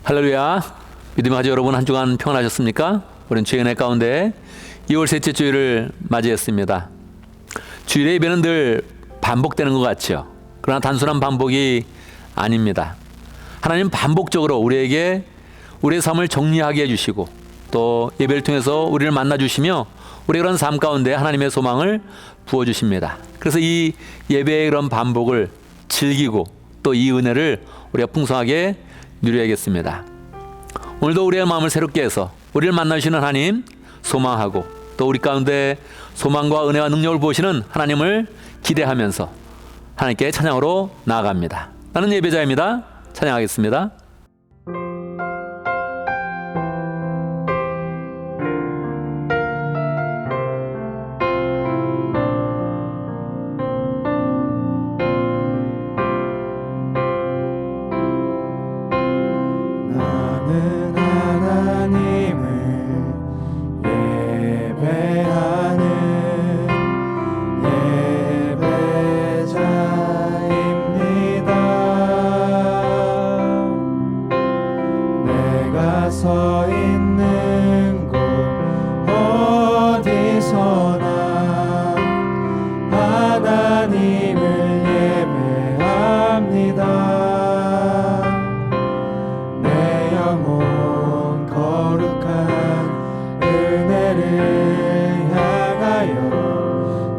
할렐루야. 믿음의 가족 여러분, 한 주간 평안하셨습니까? 우리는 주의 은혜 가운데 2월 셋째 주일을 맞이했습니다. 주일의 예배는 늘 반복되는 것 같죠. 그러나 단순한 반복이 아닙니다. 하나님 반복적으로 우리에게 우리의 삶을 정리하게 해주시고 또 예배를 통해서 우리를 만나주시며 우리의 그런 삶 가운데 하나님의 소망을 부어주십니다. 그래서 이 예배의 그런 반복을 즐기고 또 이 은혜를 우리가 풍성하게 누려야겠습니다. 오늘도 우리의 마음을 새롭게 해서 우리를 만나주시는 하나님 소망하고 또 우리 가운데 소망과 은혜와 능력을 부으시는 하나님을 기대하면서 하나님께 찬양으로 나아갑니다. 나는 예배자입니다. 찬양하겠습니다. 나는 하나님을 예배하는 예배자입니다. 내가 서 있는 곳 어디서나 하나님을 예배합니다. 거룩한 은혜를 향하여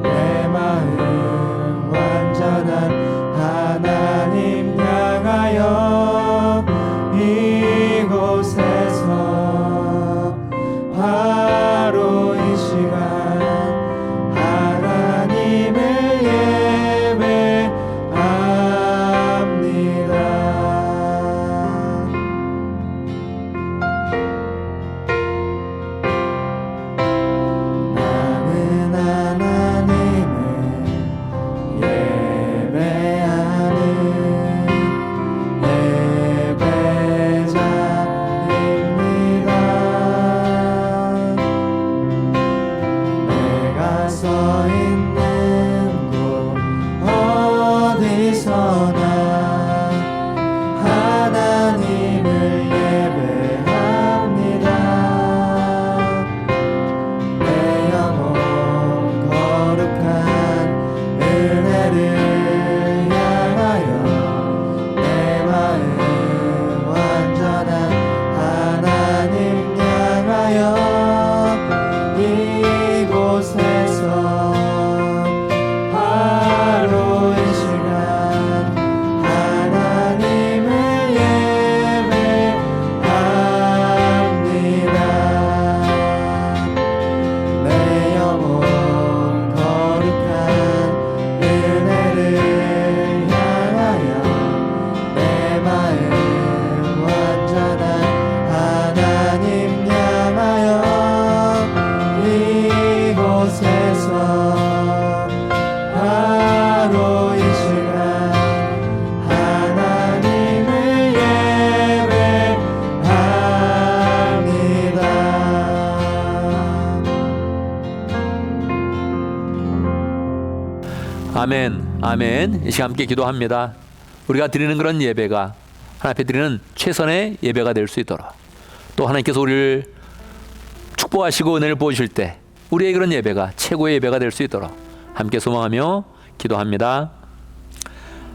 내 마음 완전한 하나님 향하여 이곳에서 바로 이 시간 하나님을 예배합니다. 서 있는 곳 어디서나 하나님을 예배합니다. 내 영혼 거룩한 은혜를 향하여 내 마음 완전한 하나님 향하여 이곳에서 바로 이 시간 하나님을 예배합니다. 내 영혼 거룩한 은혜를 향하여 내 마음 완전한 하나님 향하여 이곳에서 바로 이 시간 하나님을 예배합니다. 아멘, 아멘. 이 시간 함께 기도합니다. 우리가 드리는 그런 예배가 하나님 앞에 드리는 최선의 예배가 될 수 있도록 또 하나님께서 우리를 축복하시고 은혜를 부어주실 때 우리의 그런 예배가 최고의 예배가 될 수 있도록 함께 소망하며 기도합니다.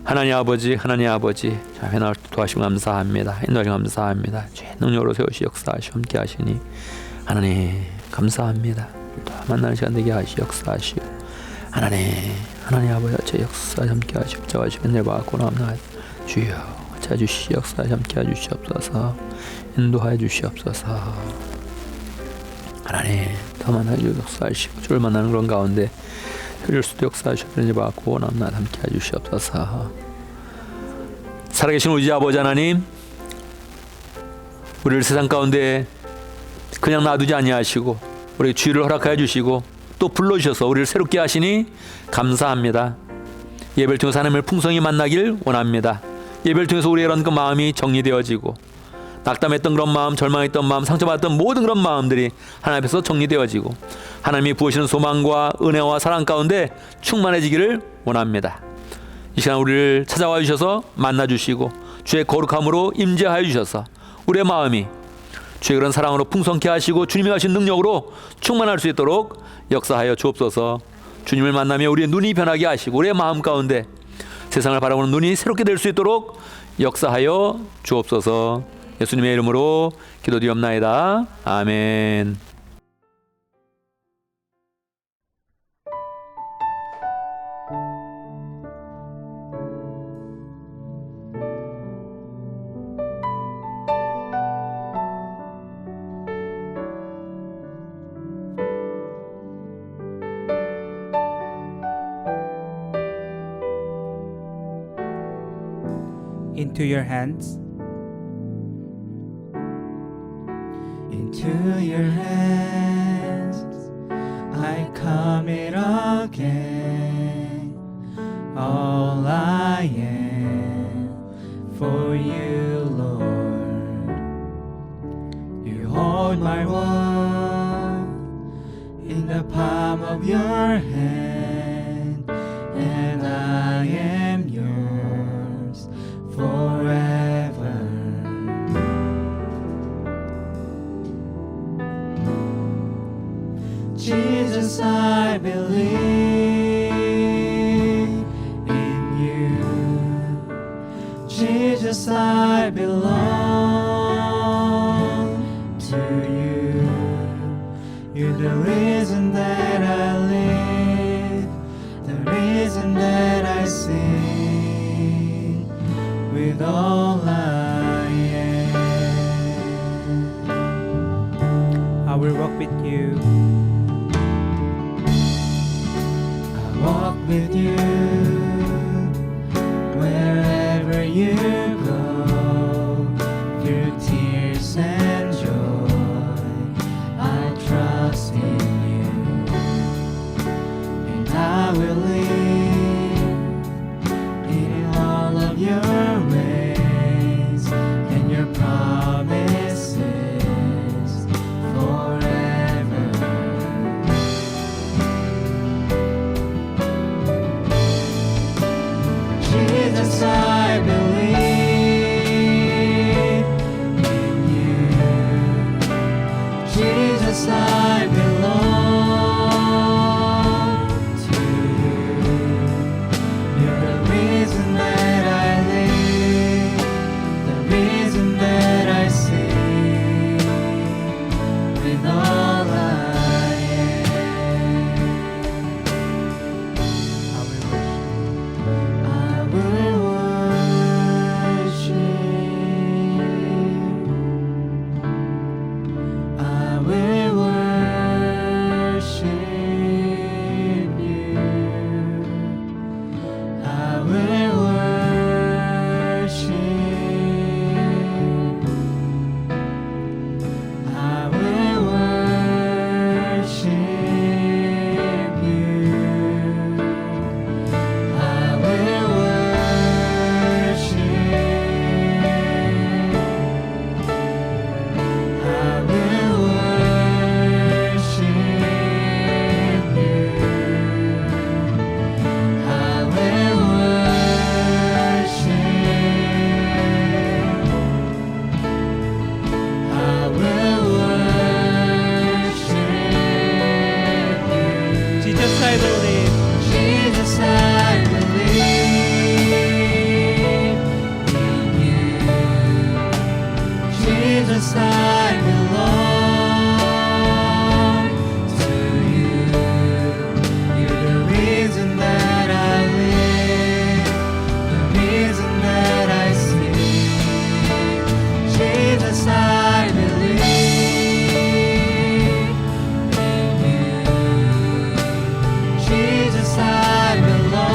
하나님 아버지 자, 회나을 도와주시면 감사합니다. 인도하시면 감사합니다. 죄 능력으로 세우시 역사하시 함께 하시니 하나님 감사합니다. 또 만나는 시간 되게 하시 역사하시오. 하나님 아버지 제 역사 함께 하시 역사하시 은혜를 받고 나옵니다. 주여 찾아주시 역사 함께 해주시옵소서. 인도하여 주시옵소서. 하나님 더 만나주 역사하시고 주를 만나는 그런 가운데 해줄 수도 역사하시고 은혜 받고 원합니다. 함께 해주시옵소서. 살아계신 우리 아버지 하나님, 우리를 세상 가운데 그냥 놔두지 아니하시고 우리 주의를 허락하여 주시고 또 불러주셔서 우리를 새롭게 하시니 감사합니다. 예배를 통해서 하나님을 풍성히 만나길 원합니다. 예배를 통해서 우리의 그런 그 마음이 정리되어지고 낙담했던 그런 마음, 절망했던 마음, 상처받았던 모든 그런 마음들이 하나님 앞에서 정리되어지고 하나님이 부으시는 소망과 은혜와 사랑 가운데 충만해지기를 원합니다. 이 시간 우리를 찾아와 주셔서 만나 주시고 주의 거룩함으로 임재하여 주셔서 우리의 마음이 주의 그런 사랑으로 풍성케 하시고 주님이 하신 능력으로 충만할 수 있도록 역사하여 주옵소서. 주님을 만나며 우리의 눈이 변하게 하시고 우리의 마음 가운데 세상을 바라보는 눈이 새롭게 될 수 있도록 역사하여 주옵소서. 예수님의 이름으로 기도드리옵나이다. 아멘. Into your hands. Into your hands I commit again. All I am for you, Lord. You hold my world in the palm of your hand, and I am yours forever. Jesus, I believe in you. Jesus, I belong to you. You're the reason that I live, the reason that I sing with all I am. I will walk with you. I walk with you wherever you go, through tears and joy. I trust in you, and I will live in all of your ways and your promises forever. Jesus, I believe in you. Jesus, I belong to you. You're the reason that I live, the reason that I sing with all I am. I will worship you. I will worship. I will worship you. I will worship. I will worship you. I will worship. I will worship you. Jesus, I believe. Jesus, I believe in you. Jesus, I belong to you. You're the reason that I live, the reason that I sing. Jesus, I believe in you. Jesus, I belong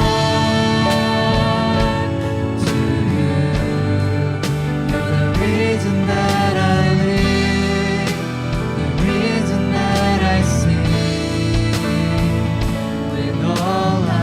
to you. You're the reason that I live, the reason that I sing with all I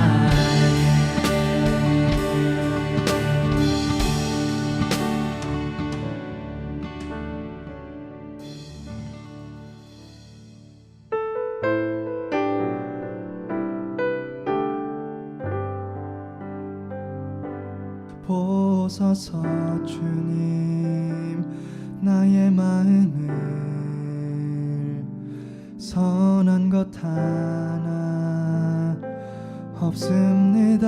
보소서 주님, 나의 마음을 선한 것 하나 없습니다.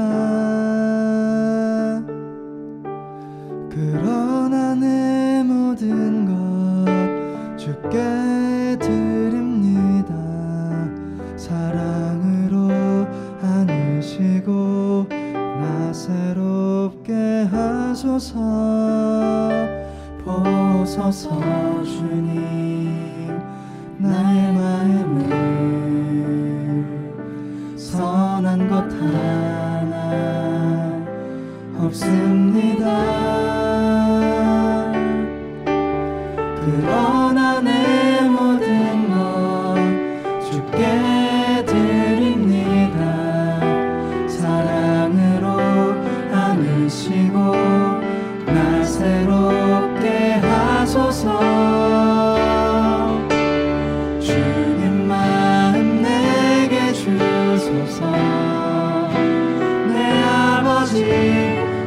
그러나 내 모든 것 주께 드립니다. 사랑으로 안으시고 나 새롭게 하소서. 보소서 주님, 나의 마음을 선한 것 하나 없습니다. 그러나 내 모든 것 주께 드립니다. 사랑으로 안으시고 나 새롭게 하소서. 주님 마음 내게 주소서. 내 아버지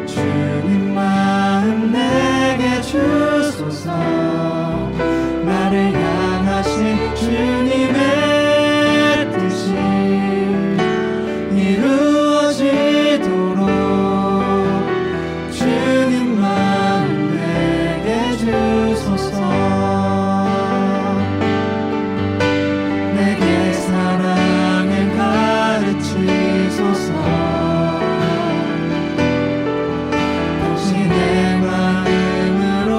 주님 마음 내게 주소서. 나를 향하신 주님의 뜻이 이루어지도록 주님 마음 내게 주소서. 내게 사랑을 가르치소서. 당신의 마음으로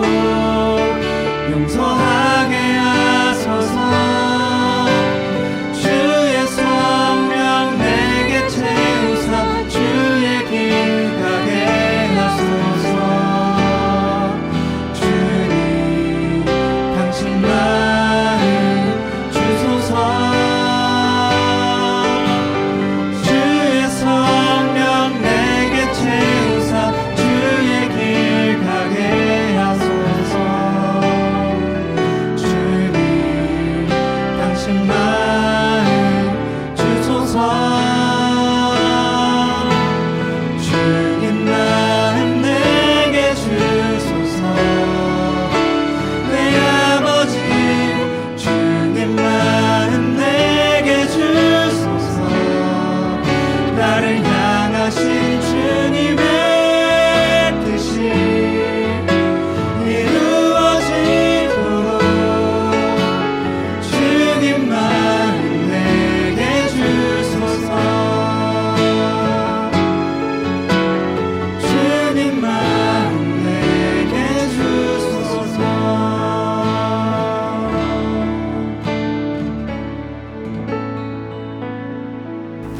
용서하게 하소서. 주의 성령 내게 채우사 주의 길 가게 하소서. 주님 당신 마음 주소서. 주의 성령 내게 채우사 주의 길 가게 하소서. 주님 당신 마음 주소서. 주님 마음 내게 주소서. 내 아버지 주님 마음 내게 주소서. 나를 향하신 주님의 뜻이 이루어지도록 주님 마음 내게 주소서. 주님 마음 내게 주소서.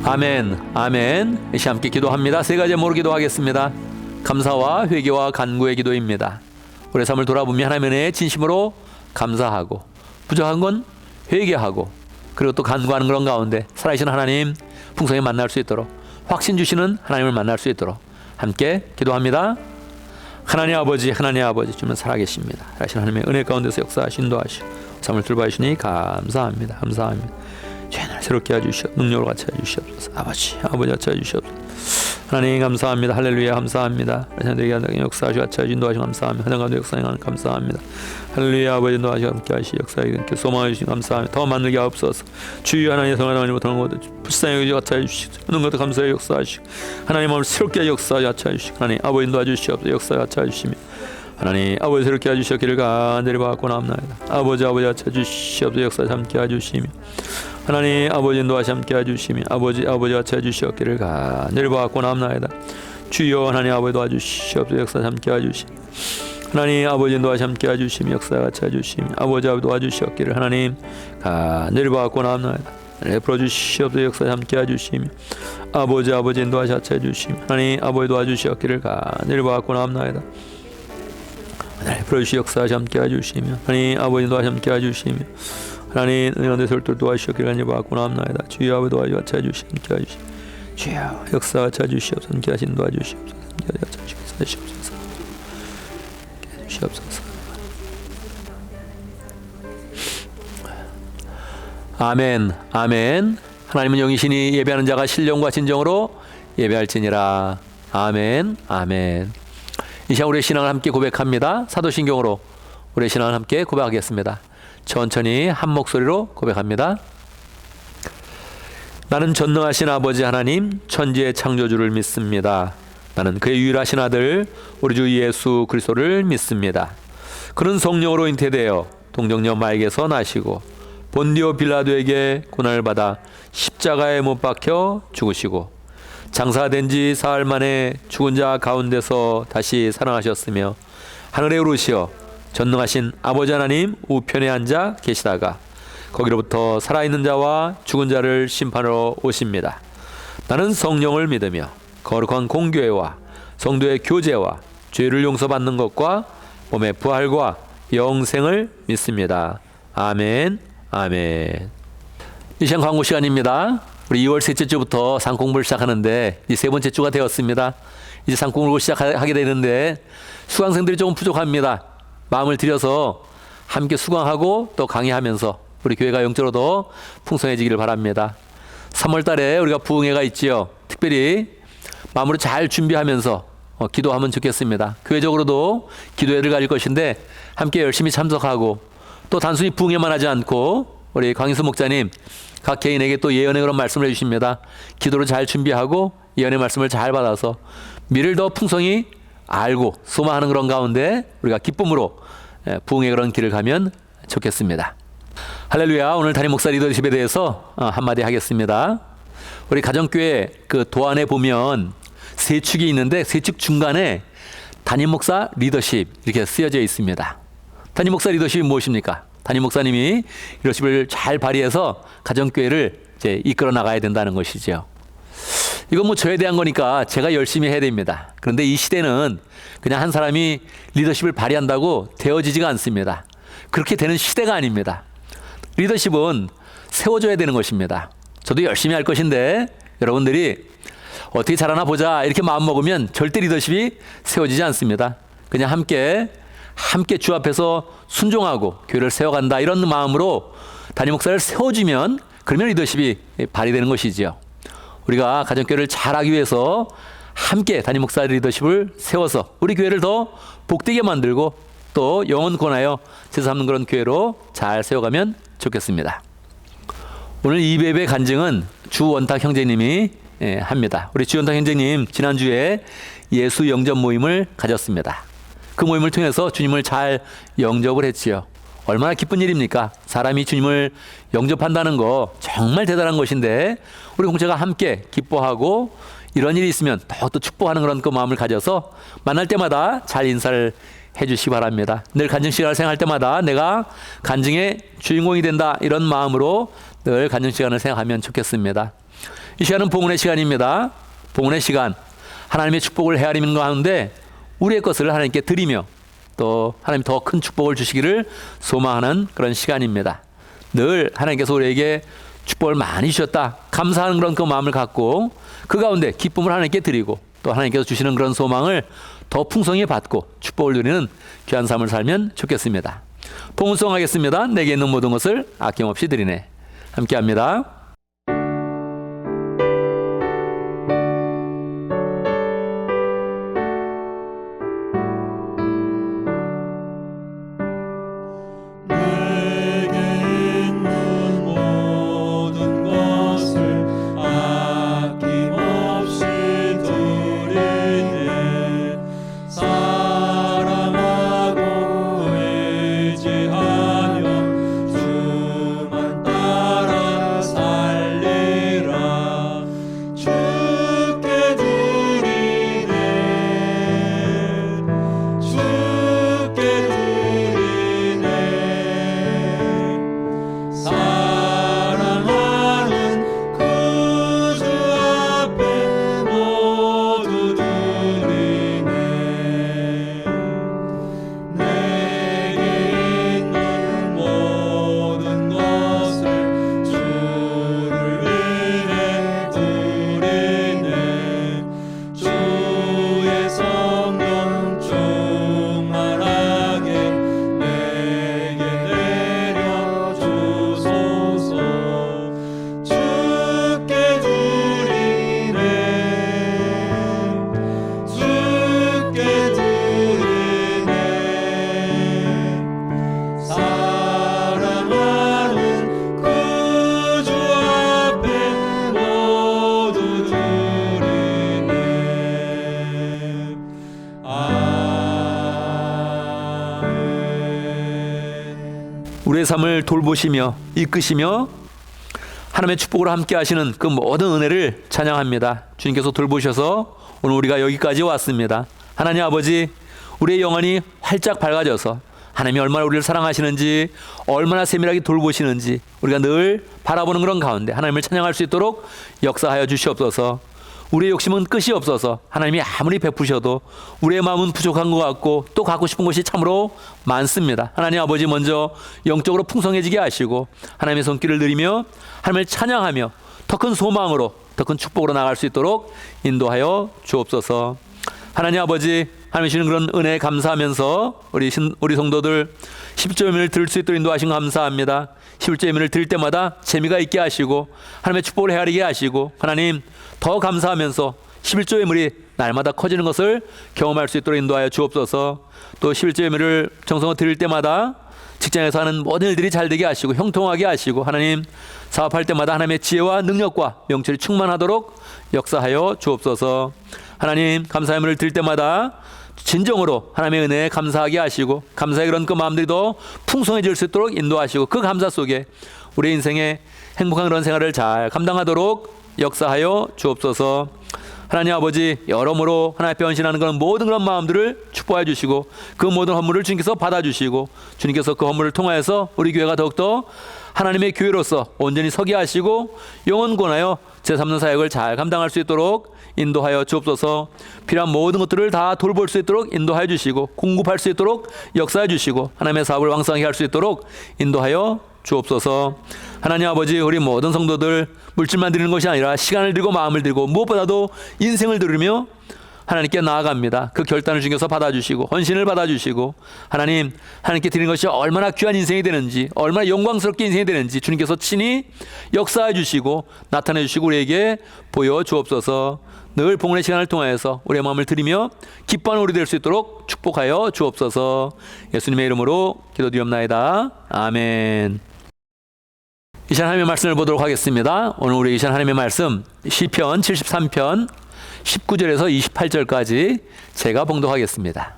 아멘, 아멘. 이 시간 함께 기도합니다. 세 가지 제목으로 기도하겠습니다. 감사와 회개와 간구의 기도입니다. 우리의 삶을 돌아보며 하나님의 은혜에 진심으로 감사하고 부족한 건 회개하고 그리고 또 간구하는 그런 가운데 살아계신 하나님 풍성히 만날 수 있도록 확신 주시는 하나님을 만날 수 있도록 함께 기도합니다. 하나님 아버지 주님은 살아계십니다. 살아계신 하나님의 은혜 가운데서 역사하시 인도하시고 삶을 돌봐주시니 감사합니다. 감사합니다. 죄를 새롭게 해주시옵소서. 능력을 같이 해주시옵소서. 아버지 같이 해주시옵소서. 하나님 감사합니다. 할렐루야 감사합니다. 하나님께 역사하시고 같이 인도하시고 감사합니다. 하나님 가운데 역사하시고 감사합니다. 할렐루야 아버지 인도하시고 함께 하시고 역사하시고 소망해 주시고 감사합니다. 더 만들게 하옵소서. 주여 하나님의 성을 하나님 못하는 것도 불쌍히 같이 해주시고 하는 것도 감사해 역사하시고 하나님 마음을 새롭게 역사하여 같이 해주시고 하나님 아버지 인도하주시옵소서. 역사 같이 해주시며 하나님 아버지 새롭게 해주시기를 간절히 받고 나옵나이다. 아버지 같이 해주시옵소서. 역사 함께 해주시며 하나님 아버지 인도하시 함께 해주시며 아버지 같이 해주시옵기를 간절히 받고 나옵나이다. 주여 하나님 아버지 도와주시옵소서. 역사 함께 해주시며 하나님 아버지 인도하시 함께 해주시며 역사 같이 해주시며 아버지 도와주시옵기를 하나님 간절히 받고 나옵나이다. 풀어주시옵소서. 역사 함께 해주시며 아버지 인도하시 같이 해주시며 하나님 아버지 도와주시옵기를 간절히 받고 나옵나이다. 하나님 풀어주시 역사 함께 해주시며 하나님 아버지 인도하시 함께 해주시며 하나님 은혜가운데 설득 도와주시옵기를 간절히 받고 나옵나이다. 주여 아버지 도와주시옵소서. 같이 해주시옵소서. 함께 해주시옵소서. 주여 역사 같이 해주시옵소서. 함께 하신 도와주시옵소서. 함께 해주시옵소서. 함께 해주시옵소서. 아멘 아멘. 하나님은 영이시니 예배하는 자가 신령과 진정으로 예배할지니라. 아멘 아멘. 이 시간 우리의 신앙을 함께 고백합니다. 사도신경으로 우리의 신앙을 함께 고백하겠습니다. 천천히 한 목소리로 고백합니다. 나는 전능하신 아버지 하나님 천지의 창조주를 믿습니다. 나는 그의 유일하신 아들 우리 주 예수 그리스도를 믿습니다. 그는 성령으로 잉태되어 동정녀 마에게서 나시고 본디오 빌라도에게 고난을 받아 십자가에 못 박혀 죽으시고 장사된 지 사흘 만에 죽은 자 가운데서 다시 살아나셨으며 하늘에 오르시어 전능하신 아버지 하나님 우편에 앉아 계시다가 거기로부터 살아있는 자와 죽은 자를 심판하러 오십니다. 나는 성령을 믿으며 거룩한 공교회와 성도의 교제와 죄를 용서받는 것과 몸의 부활과 영생을 믿습니다. 아멘. 아멘. 이 시간 광고 시간입니다. 우리 2월 셋째 주부터 상공부를 시작하는데 이 세 번째 주가 되었습니다. 이제 상공부를 시작하게 되는데 수강생들이 조금 부족합니다. 마음을 들여서 함께 수강하고 또 강의하면서 우리 교회가 영적으로 더 풍성해지기를 바랍니다. 3월 달에 우리가 부흥회가 있지요. 특별히 마음으로 잘 준비하면서 기도하면 좋겠습니다. 교회적으로도 기도회를 가질 것인데 함께 열심히 참석하고 또 단순히 부흥회만 하지 않고 우리 강인수 목사님 각 개인에게 또 예언의 그런 말씀을 해주십니다. 기도를 잘 준비하고 예언의 말씀을 잘 받아서 미래를 더 풍성히 알고 소망하는 그런 가운데 우리가 기쁨으로 부흥의 그런 길을 가면 좋겠습니다. 할렐루야. 오늘 담임 목사 리더십에 대해서 한마디 하겠습니다. 우리 가정교회 그 도안에 보면 세 축이 있는데 세 축 중간에 담임 목사 리더십 이렇게 쓰여져 있습니다. 담임 목사 리더십이 무엇입니까? 담임 목사님이 리더십을 잘 발휘해서 가정교회를 이제 이끌어 나가야 된다는 것이죠. 이건 뭐 저에 대한 거니까 제가 열심히 해야 됩니다. 그런데 이 시대는 그냥 한 사람이 리더십을 발휘한다고 되어지지가 않습니다. 그렇게 되는 시대가 아닙니다. 리더십은 세워줘야 되는 것입니다. 저도 열심히 할 것인데 여러분들이 어떻게 잘하나 보자 이렇게 마음먹으면 절대 리더십이 세워지지 않습니다. 그냥 함께 주 앞에서 순종하고 교회를 세워간다 이런 마음으로 담임 목사를 세워주면 그러면 리더십이 발휘되는 것이지요. 우리가 가정교회를 잘하기 위해서 함께 담임 목사 리더십을 세워서 우리 교회를 더 복되게 만들고 또 영혼 권하여 제사 삼는 그런 교회로 잘 세워가면 좋겠습니다. 오늘 이배배 간증은 주원탁 형제님이 합니다. 우리 주원탁 형제님 지난주에 예수 영접 모임을 가졌습니다. 그 모임을 통해서 주님을 잘 영접을 했지요. 얼마나 기쁜 일입니까? 사람이 주님을 영접한다는 거 정말 대단한 것인데 우리 공체가 함께 기뻐하고 이런 일이 있으면 더욱더 축복하는 그런 그 마음을 가져서 만날 때마다 잘 인사를 해주시기 바랍니다. 늘 간증 시간을 생각할 때마다 내가 간증의 주인공이 된다 이런 마음으로 늘 간증 시간을 생각하면 좋겠습니다. 이 시간은 봉헌의 시간입니다. 봉헌의 시간 하나님의 축복을 헤아리는 가운데 우리의 것을 하나님께 드리며 또 하나님 더 큰 축복을 주시기를 소망하는 그런 시간입니다. 늘 하나님께서 우리에게 축복을 많이 주셨다 감사하는 그런 그 마음을 갖고 그 가운데 기쁨을 하나님께 드리고 또 하나님께서 주시는 그런 소망을 더 풍성히 받고 축복을 누리는 귀한 삶을 살면 좋겠습니다. 봉헌송 하겠습니다. 내게 있는 모든 것을 아낌없이 드리네. 함께합니다. 사랑하고 의지하며 주만 따라 우리의 삶을 돌보시며 이끄시며 하나님의 축복으로 함께 하시는 그 모든 은혜를 찬양합니다. 주님께서 돌보셔서 오늘 우리가 여기까지 왔습니다. 하나님 아버지, 우리의 영혼이 활짝 밝아져서 하나님이 얼마나 우리를 사랑하시는지, 얼마나 세밀하게 돌보시는지 우리가 늘 바라보는 그런 가운데 하나님을 찬양할 수 있도록 역사하여 주시옵소서. 우리의 욕심은 끝이 없어서 하나님이 아무리 베푸셔도 우리의 마음은 부족한 것 같고 또 갖고 싶은 것이 참으로 많습니다. 하나님 아버지, 먼저 영적으로 풍성해지게 하시고 하나님의 손길을 누리며 하나님을 찬양하며 더 큰 소망으로, 더 큰 축복으로 나갈 수 있도록 인도하여 주옵소서. 하나님 아버지, 하나님 주시는 그런 은혜에 감사하면서 우리 성도들 11조 예물을 드릴 수 있도록 인도하신 거 감사합니다. 11조 예물을 드릴 때마다 재미가 있게 하시고 하나님의 축복을 헤아리게 하시고 하나님 더 감사하면서 11조 예물이 날마다 커지는 것을 경험할 수 있도록 인도하여 주옵소서. 또 11조 예물을 정성으로 드릴 때마다 직장에서 하는 모든 일들이 잘 되게 하시고 형통하게 하시고 하나님 사업할 때마다 하나님의 지혜와 능력과 명철이 충만하도록 역사하여 주옵소서. 하나님 감사 예물을 드릴 때마다 진정으로 하나님의 은혜에 감사하게 하시고 감사의 그런 그 마음들이 더 풍성해질 수 있도록 인도하시고 그 감사 속에 우리 인생의 행복한 그런 생활을 잘 감당하도록 역사하여 주옵소서. 하나님 아버지, 여러모로 하나님 앞에 헌신하는 그런 모든 그런 마음들을 축복해 주시고 그 모든 헌물을 주님께서 받아주시고 주님께서 그 헌물을 통하여서 우리 교회가 더욱더 하나님의 교회로서 온전히 서게 하시고 영원권하여 제3는 사역을 잘 감당할 수 있도록 인도하여 주옵소서. 필요한 모든 것들을 다 돌볼 수 있도록 인도하여 주시고 공급할 수 있도록 역사해 주시고 하나님의 사업을 왕성하게 할 수 있도록 인도하여 주옵소서. 하나님 아버지, 우리 모든 성도들 물질만 드리는 것이 아니라 시간을 드리고 마음을 드리고 무엇보다도 인생을 드리며 하나님께 나아갑니다. 그 결단을 주님께서 받아주시고 헌신을 받아주시고 하나님께 드리는 것이 얼마나 귀한 인생이 되는지, 얼마나 영광스럽게 인생이 되는지 주님께서 친히 역사해 주시고 나타내 주시고 우리에게 보여주옵소서. 늘 봉헌의 시간을 통하여서 우리의 마음을 드리며 기뻐하는 우리 될 수 있도록 축복하여 주옵소서. 예수님의 이름으로 기도드리옵나이다. 아멘. 이 시간 하나님의 말씀을 보도록 하겠습니다. 오늘 우리 이 시간 하나님의 말씀 시편 73편 19절에서 28절까지 제가 봉독하겠습니다.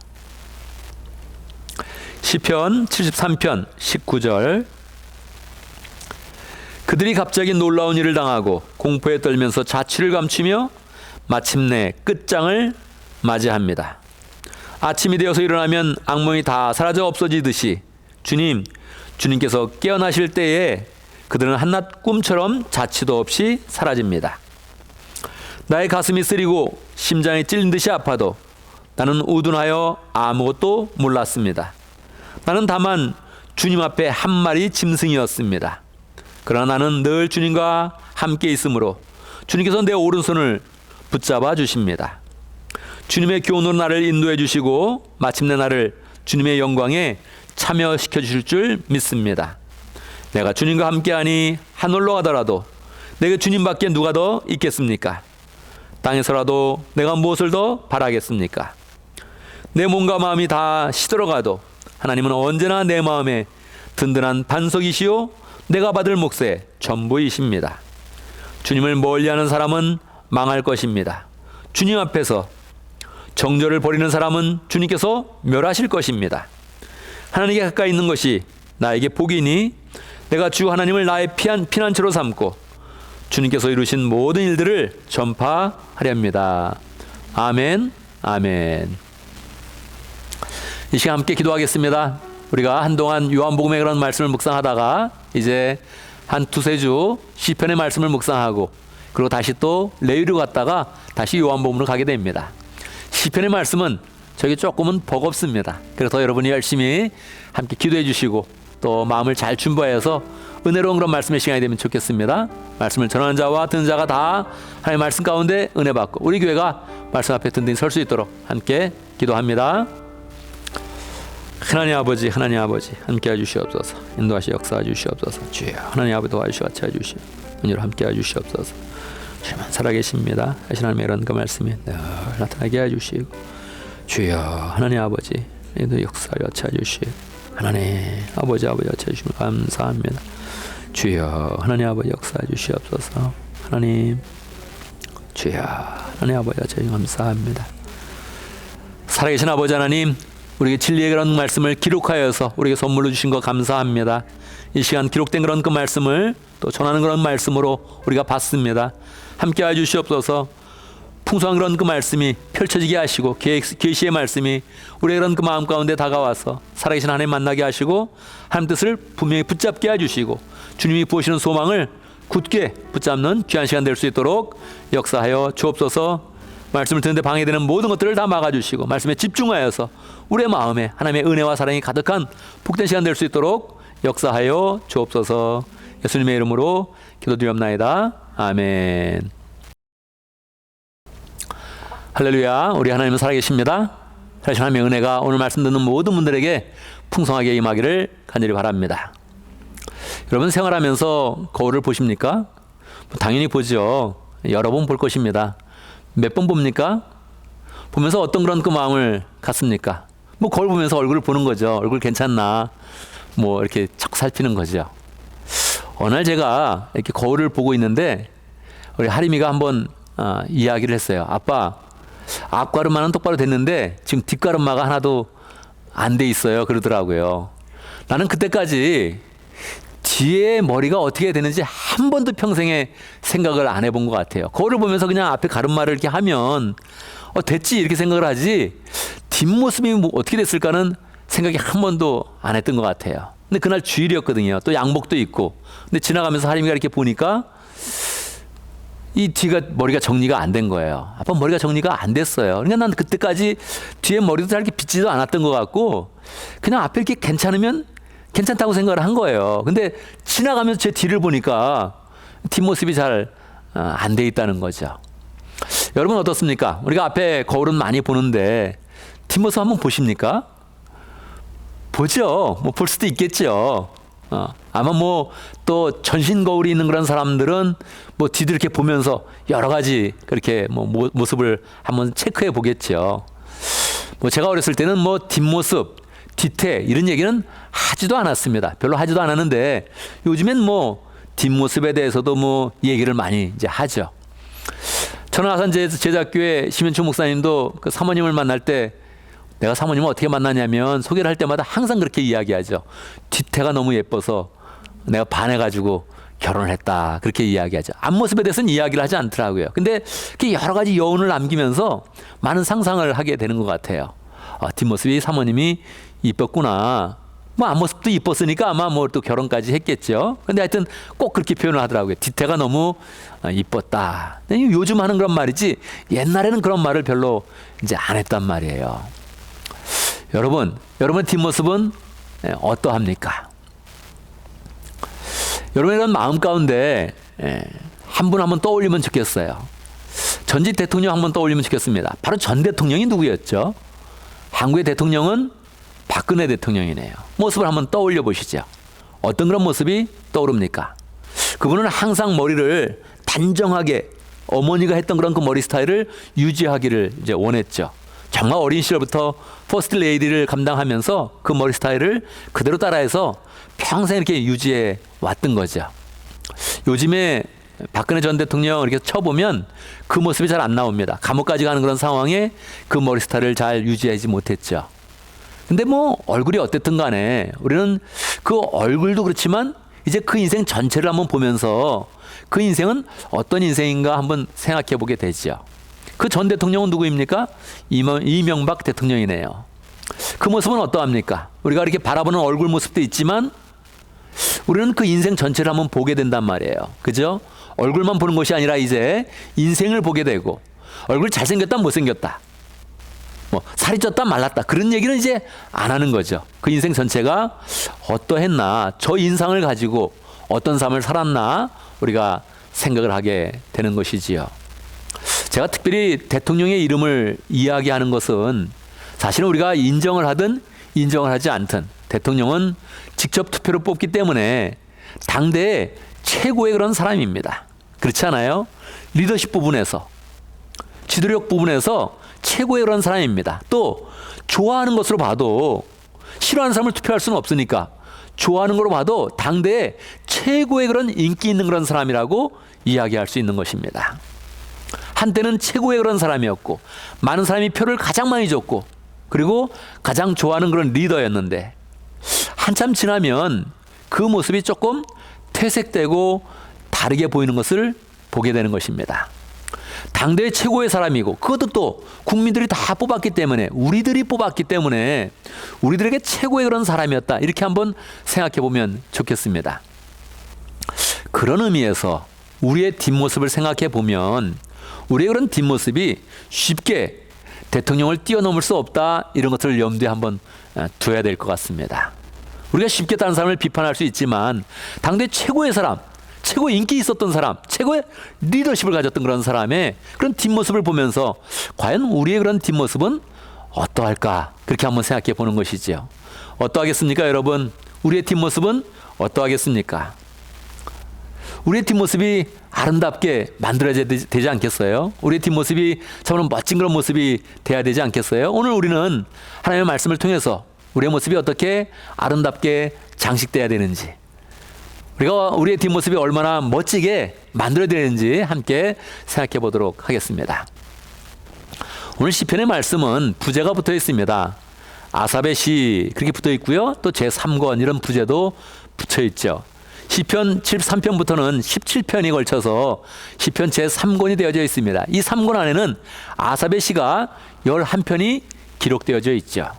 시편 73편 19절. 그들이 갑자기 놀라운 일을 당하고 공포에 떨면서 자취를 감추며 마침내 끝장을 맞이합니다. 아침이 되어서 일어나면 악몽이 다 사라져 없어지듯이 주님께서 깨어나실 때에 그들은 한낱 꿈처럼 자취도 없이 사라집니다. 나의 가슴이 쓰리고 심장이 찔린 듯이 아파도 나는 우둔하여 아무것도 몰랐습니다. 나는 다만 주님 앞에 한 마리 짐승이었습니다. 그러나 나는 늘 주님과 함께 있으므로 주님께서 내 오른손을 붙잡아 주십니다. 주님의 교훈으로 나를 인도해 주시고 마침내 나를 주님의 영광에 참여시켜 주실 줄 믿습니다. 내가 주님과 함께하니 하늘로 가더라도 내게 주님밖에 누가 더 있겠습니까? 땅에서라도 내가 무엇을 더 바라겠습니까? 내 몸과 마음이 다 시들어가도 하나님은 언제나 내 마음에 든든한 반석이시요 내가 받을 몫의 전부이십니다. 주님을 멀리하는 사람은 망할 것입니다. 주님 앞에서 정죄를 벌이는 사람은 주님께서 멸하실 것입니다. 하나님께 가까이 있는 것이 나에게 복이니 내가 주 하나님을 나의 피난처로 삼고 주님께서 이루신 모든 일들을 전파하렵니다. 아멘, 아멘. 이 시간 함께 기도하겠습니다. 우리가 한동안 요한복음의 그런 말씀을 묵상하다가 이제 한 두세 주 시편의 말씀을 묵상하고 그리고 다시 또 레위기로 갔다가 다시 요한복음으로 가게 됩니다. 시편의 말씀은 저게 조금은 버겁습니다. 그래서 여러분이 열심히 함께 기도해 주시고 또 마음을 잘 준비해서 은혜로운 그런 말씀의 시간이 되면 좋겠습니다. 말씀을 전하는 자와 듣는 자가 다 하나님의 말씀 가운데 은혜 받고 우리 교회가 말씀 앞에 든든히 설 수 있도록 함께 기도합니다. 하나님 아버지 함께해 주시옵소서. 인도하시 역사해 주시옵소서. 주여 하나님 아버지 도와주시고 같이 해주시오. 은혜로 함께해 주시옵소서. 주님은 살아계십니다. 하신 하나님의 이런 그 말씀이 늘 나타나게 해주시고 주여 하나님 아버지 역사하여 같이 해주시오. 하나님 아버지 역사해 주시면 감사합니다. 주여 하나님 아버지 역사해 주시옵소서. 하나님 주여 하나님 아버지 역사해 주시면 감사합니다. 살아계신 아버지 하나님, 우리에게 진리의 그런 말씀을 기록하여서 우리에게 선물로 주신 것 감사합니다. 이 시간 기록된 그런 그 말씀을 또 전하는 그런 말씀으로 우리가 봤습니다. 함께 해주시옵소서. 풍성한 그런 그 말씀이 펼쳐지게 하시고 계시의 말씀이 우리의 그런 그 마음 가운데 다가와서 살아계신 하나님 만나게 하시고 하나님 뜻을 분명히 붙잡게 해주시고 주님이 부으시는 소망을 굳게 붙잡는 귀한 시간 될 수 있도록 역사하여 주옵소서. 말씀을 듣는데 방해되는 모든 것들을 다 막아주시고 말씀에 집중하여서 우리의 마음에 하나님의 은혜와 사랑이 가득한 복된 시간 될 수 있도록 역사하여 주옵소서. 예수님의 이름으로 기도드리옵나이다. 아멘. 할렐루야. 우리 하나님은 살아계십니다. 살아계신 하나님의 은혜가 오늘 말씀 듣는 모든 분들에게 풍성하게 임하기를 간절히 바랍니다. 여러분 생활하면서 거울을 보십니까? 당연히 보죠. 여러 번 볼 것입니다. 몇 번 봅니까? 보면서 어떤 그런 그 마음을 갖습니까? 뭐 거울 보면서 얼굴을 보는 거죠. 얼굴 괜찮나? 뭐 이렇게 자꾸 살피는 거죠. 어느 날 제가 이렇게 거울을 보고 있는데 우리 하림이가 한번 이야기를 했어요. 아빠, 앞가르마는 똑바로 됐는데 지금 뒷가르마가 하나도 안 돼 있어요. 그러더라고요. 나는 그때까지 뒤에 머리가 어떻게 되는지 한 번도 평생에 생각을 안 해본 것 같아요. 거울을 보면서 그냥 앞에 가르마를 이렇게 하면 됐지 이렇게 생각을 하지 뒷모습이 뭐 어떻게 됐을까는 생각이 한 번도 안 했던 것 같아요. 근데 그날 주일이었거든요. 또 양복도 입고. 근데 지나가면서 하림이가 이렇게 보니까 이 뒤가 머리가 정리가 안 된 거예요. 아빠 머리가 정리가 안 됐어요. 그러니까 난 그때까지 뒤에 머리도 잘 이렇게 빗지도 않았던 것 같고 그냥 앞에 이렇게 괜찮으면 괜찮다고 생각을 한 거예요. 근데 지나가면서 제 뒤를 보니까 뒷모습이 잘 안 돼 있다는 거죠. 여러분 어떻습니까? 우리가 앞에 거울은 많이 보는데 뒷모습 한번 보십니까? 보죠. 뭐 볼 수도 있겠죠. 아마 뭐 또 전신 거울이 있는 그런 사람들은 뭐 뒤도 이렇게 보면서 여러 가지 그렇게 뭐 모습을 한번 체크해 보겠죠. 뭐 제가 어렸을 때는 뭐 뒷모습, 뒤태 이런 얘기는 하지도 않았습니다. 별로 하지도 않았는데 요즘엔 뭐 뒷모습에 대해서도 뭐 얘기를 많이 이제 하죠. 천안아산 제자교회 심현충 목사님도 그 사모님을 만날 때 내가 사모님을 어떻게 만나냐면 소개를 할 때마다 항상 그렇게 이야기하죠. 뒤태가 너무 예뻐서 내가 반해가지고 결혼을 했다. 그렇게 이야기하죠. 앞모습에 대해서는 이야기를 하지 않더라고요. 근데 그게 여러 가지 여운을 남기면서 많은 상상을 하게 되는 것 같아요. 뒷모습이 사모님이 이뻤구나. 뭐 앞모습도 이뻤으니까 아마 뭐 또 결혼까지 했겠죠. 근데 하여튼 꼭 그렇게 표현을 하더라고요. 뒤태가 너무 이뻤다. 요즘 하는 그런 말이지 옛날에는 그런 말을 별로 이제 안 했단 말이에요. 여러분 뒷모습은 어떠합니까? 여러분의 그런 마음 가운데 한 분 한번 떠올리면 좋겠어요. 전직 대통령 한번 떠올리면 좋겠습니다. 바로 전 대통령이 누구였죠? 한국의 대통령은 박근혜 대통령이네요. 모습을 한번 떠올려 보시죠. 어떤 그런 모습이 떠오릅니까? 그분은 항상 머리를 단정하게 어머니가 했던 그런 그 머리 스타일을 유지하기를 이제 원했죠. 정말 어린 시절부터 퍼스트 레이디를 감당하면서 그 머리 스타일을 그대로 따라해서 평생 이렇게 유지해 왔던 거죠. 요즘에 박근혜 전 대통령 이렇게 쳐보면 그 모습이 잘 안 나옵니다. 감옥까지 가는 그런 상황에 그 머리 스타일을 잘 유지하지 못했죠. 근데 뭐 얼굴이 어땠든 간에 우리는 그 얼굴도 그렇지만 이제 그 인생 전체를 한번 보면서 그 인생은 어떤 인생인가 한번 생각해 보게 되죠. 그 전 대통령은 누구입니까? 이명박 대통령이네요. 그 모습은 어떠합니까? 우리가 이렇게 바라보는 얼굴 모습도 있지만 우리는 그 인생 전체를 한번 보게 된단 말이에요. 그죠? 얼굴만 보는 것이 아니라 이제 인생을 보게 되고 얼굴 잘생겼다 못생겼다 뭐 살이 쪘다 말랐다 그런 얘기는 이제 안 하는 거죠. 그 인생 전체가 어떠했나 저 인상을 가지고 어떤 삶을 살았나 우리가 생각을 하게 되는 것이지요. 제가 특별히 대통령의 이름을 이야기하는 것은 사실은 우리가 인정을 하든 인정을 하지 않든 대통령은 직접 투표로 뽑기 때문에 당대의 최고의 그런 사람입니다. 그렇지 않아요? 리더십 부분에서 지도력 부분에서 최고의 그런 사람입니다. 또 좋아하는 것으로 봐도 싫어하는 사람을 투표할 수는 없으니까 좋아하는 걸로 봐도 당대의 최고의 그런 인기 있는 그런 사람이라고 이야기할 수 있는 것입니다. 한때는 최고의 그런 사람이었고 많은 사람이 표를 가장 많이 줬고 그리고 가장 좋아하는 그런 리더였는데 한참 지나면 그 모습이 조금 퇴색되고 다르게 보이는 것을 보게 되는 것입니다. 당대의 최고의 사람이고 그것도 또 국민들이 다 뽑았기 때문에 우리들이 뽑았기 때문에 우리들에게 최고의 그런 사람이었다. 이렇게 한번 생각해 보면 좋겠습니다. 그런 의미에서 우리의 뒷모습을 생각해 보면 우리의 그런 뒷모습이 쉽게 대통령을 뛰어넘을 수 없다. 이런 것들을 염두에 한번 둬야 될 것 같습니다. 우리가 쉽게 다른 사람을 비판할 수 있지만 당대 최고의 사람, 최고 인기 있었던 사람, 최고의 리더십을 가졌던 그런 사람의 그런 뒷모습을 보면서 과연 우리의 그런 뒷모습은 어떠할까? 그렇게 한번 생각해 보는 것이지요. 어떠하겠습니까, 여러분? 우리의 뒷모습은 어떠하겠습니까? 우리의 뒷모습이 아름답게 만들어져야 되지 않겠어요? 우리의 뒷모습이 정말 멋진 그런 모습이 돼야 되지 않겠어요? 오늘 우리는 하나님의 말씀을 통해서 우리의 모습이 어떻게 아름답게 장식돼야 되는지, 우리가 우리의 뒷모습이 얼마나 멋지게 만들어야 되는지 함께 생각해 보도록 하겠습니다. 오늘 시편의 말씀은 부제가 붙어 있습니다. 아삽의 시 그렇게 붙어 있고요. 또 제3권 이런 부제도 붙여 있죠. 시편 73편부터는 17편이 걸쳐서 시편 제3권이 되어져 있습니다. 이 3권 안에는 아삽의 시가 11편이 기록되어져 있죠.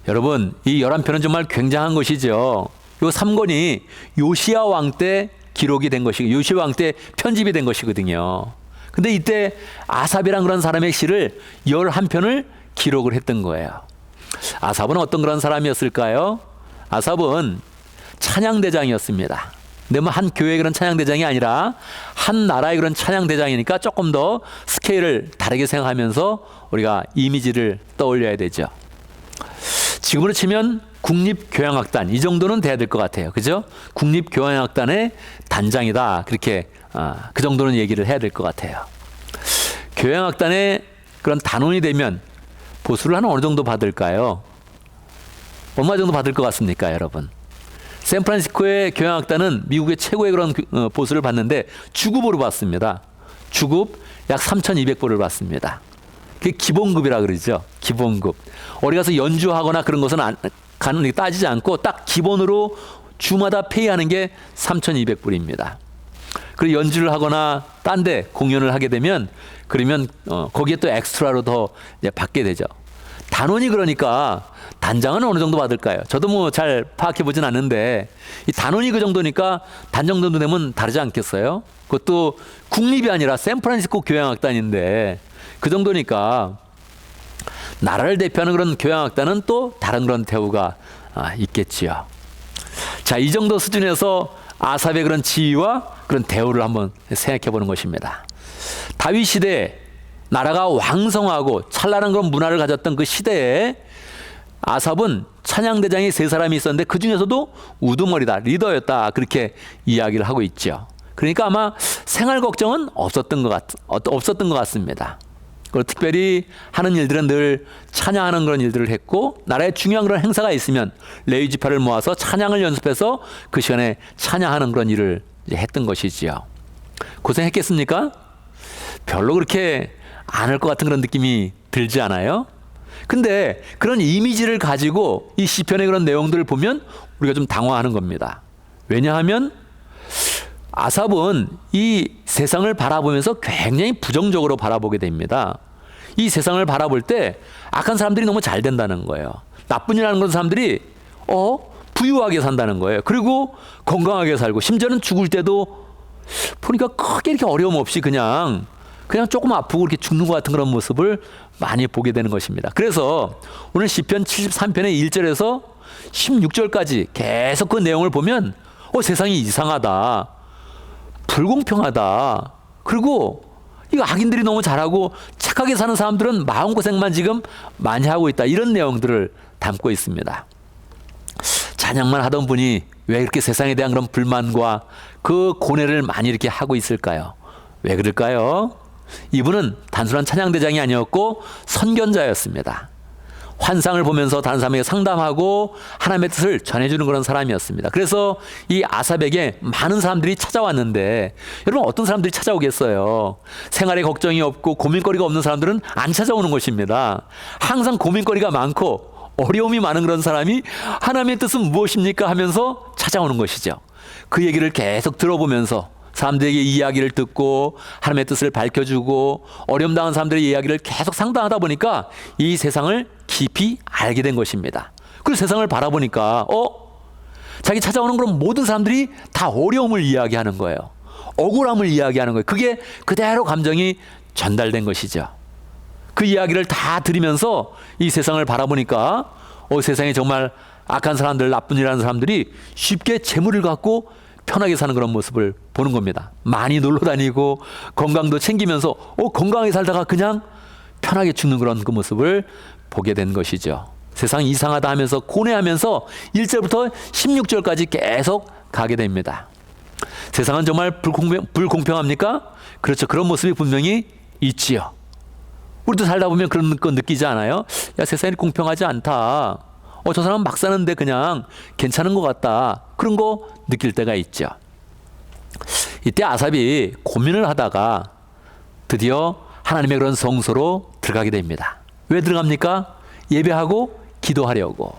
여러분, 이 11편은 정말 굉장한 것이죠. 이 3권이 요시야 왕 때 기록이 된 것이고 요시야 왕 때 편집이 된 것이거든요. 근데 이때 아삽이란 그런 사람의 시를 11편을 기록을 했던 거예요. 아삽은 어떤 그런 사람이었을까요? 아삽은 찬양대장이었습니다. 근데 뭐 한 교회의 그런 찬양대장이 아니라 한 나라의 그런 찬양대장이니까 조금 더 스케일을 다르게 생각하면서 우리가 이미지를 떠올려야 되죠. 지금으로 치면 국립교향악단 이 정도는 돼야 될 것 같아요. 그죠? 국립교향악단의 단장이다. 그렇게 그 정도는 얘기를 해야 될 것 같아요. 교향악단의 그런 단원이 되면 보수를 한 어느 정도 받을까요? 얼마 정도 받을 것 같습니까, 여러분? 샌프란시스코의 교향악단은 미국의 최고의 그런 보수를 받는데 주급으로 받습니다. 주급 약 3,200불을 받습니다. 그게 기본급이라 그러죠. 기본급. 어디 가서 연주하거나 그런 것은 가는 따지지 않고 딱 기본으로 주마다 페이하는 게 3,200불입니다. 그리고 연주를 하거나 딴 데 공연을 하게 되면 그러면 거기에 또 엑스트라로 더 이제 받게 되죠. 단원이 그러니까 단장은 어느 정도 받을까요? 저도 뭐 잘 파악해 보진 않는데 이 단원이 그 정도니까 단장 정도 되면 다르지 않겠어요? 그것도 국립이 아니라 샌프란시스코 교향악단인데 그 정도니까 나라를 대표하는 그런 교향악단은 또 다른 그런 대우가 있겠지요. 자, 이 정도 수준에서 아삽의 그런 지위와 그런 대우를 한번 생각해 보는 것입니다. 다윗 시대에 나라가 왕성하고 찬란한 그런 문화를 가졌던 그 시대에 아삽은 찬양대장이 3사람이 있었는데 그 중에서도 우두머리다, 리더였다, 그렇게 이야기를 하고 있죠. 그러니까 아마 생활 걱정은 없었던 것 같습니다. 그리고 특별히 하는 일들은 늘 찬양하는 그런 일들을 했고 나라에 중요한 그런 행사가 있으면 레위 지파를 모아서 찬양을 연습해서 그 시간에 찬양하는 그런 일을 이제 했던 것이지요. 고생했겠습니까? 별로 그렇게 안 할 것 같은 그런 느낌이 들지 않아요? 근데 그런 이미지를 가지고 이 시편의 그런 내용들을 보면 우리가 좀 당황하는 겁니다. 왜냐하면 아삽은 이 세상을 바라보면서 굉장히 부정적으로 바라보게 됩니다. 이 세상을 바라볼 때 악한 사람들이 너무 잘 된다는 거예요. 나쁜 일 하는 그런 사람들이 부유하게 산다는 거예요. 그리고 건강하게 살고 심지어는 죽을 때도 보니까 크게 이렇게 어려움 없이 그냥 조금 아프고 이렇게 죽는 것 같은 그런 모습을 많이 보게 되는 것입니다. 그래서 오늘 시편 73편의 1절에서 16절까지 계속 그 내용을 보면 세상이 이상하다, 불공평하다, 그리고 이 악인들이 너무 잘하고 착하게 사는 사람들은 마음고생만 지금 많이 하고 있다, 이런 내용들을 담고 있습니다. 찬양만 하던 분이 왜 이렇게 세상에 대한 그런 불만과 그 고뇌를 많이 이렇게 하고 있을까요? 왜 그럴까요? 이분은 단순한 찬양대장이 아니었고 선견자였습니다. 환상을 보면서 다른 사람에게 상담하고 하나님의 뜻을 전해주는 그런 사람이었습니다. 그래서 이 아삽에게 많은 사람들이 찾아왔는데 여러분, 어떤 사람들이 찾아오겠어요? 생활에 걱정이 없고 고민거리가 없는 사람들은 안 찾아오는 것입니다. 항상 고민거리가 많고 어려움이 많은 그런 사람이 하나님의 뜻은 무엇입니까 하면서 찾아오는 것이죠. 그 얘기를 계속 들어보면서 사람들에게 이야기를 듣고 하나님의 뜻을 밝혀주고 어려움 당한 사람들의 이야기를 계속 상담하다 보니까 이 세상을 깊이 알게 된 것입니다. 그리고 세상을 바라보니까 자기 찾아오는 그런 모든 사람들이 다 어려움을 이야기하는 거예요. 억울함을 이야기하는 거예요. 그게 그대로 감정이 전달된 것이죠. 그 이야기를 다 들으면서 이 세상을 바라보니까 세상에 정말 악한 사람들, 나쁜 일하는 사람들이 쉽게 재물을 갖고 편하게 사는 그런 모습을 보는 겁니다. 많이 놀러 다니고 건강도 챙기면서 건강하게 살다가 그냥 편하게 죽는 그런 그 모습을 보게 된 것이죠. 세상이 이상하다 하면서 고뇌하면서 1절부터 16절까지 계속 가게 됩니다. 세상은 정말 불공평합니까? 그렇죠. 그런 모습이 분명히 있지요. 우리도 살다 보면 그런 거 느끼지 않아요? 야, 세상이 공평하지 않다. 저 사람 막 사는데 그냥 괜찮은 것 같다. 그런 거 느낄 때가 있죠. 이때 아삽이 고민을 하다가 드디어 하나님의 그런 성소로 들어가게 됩니다. 왜 들어갑니까? 예배하고 기도하려고,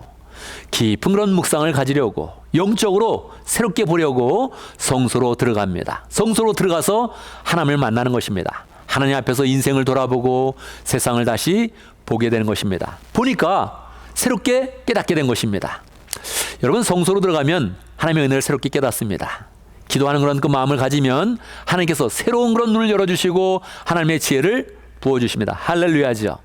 깊은 그런 묵상을 가지려고, 영적으로 새롭게 보려고 성소로 들어갑니다. 성소로 들어가서 하나님을 만나는 것입니다. 하나님 앞에서 인생을 돌아보고 세상을 다시 보게 되는 것입니다. 보니까 새롭게 깨닫게 된 것입니다. 여러분, 성소로 들어가면 하나님의 은혜를 새롭게 깨닫습니다. 기도하는 그런 그 마음을 가지면 하나님께서 새로운 그런 눈을 열어주시고 하나님의 지혜를 부어주십니다. 할렐루야죠.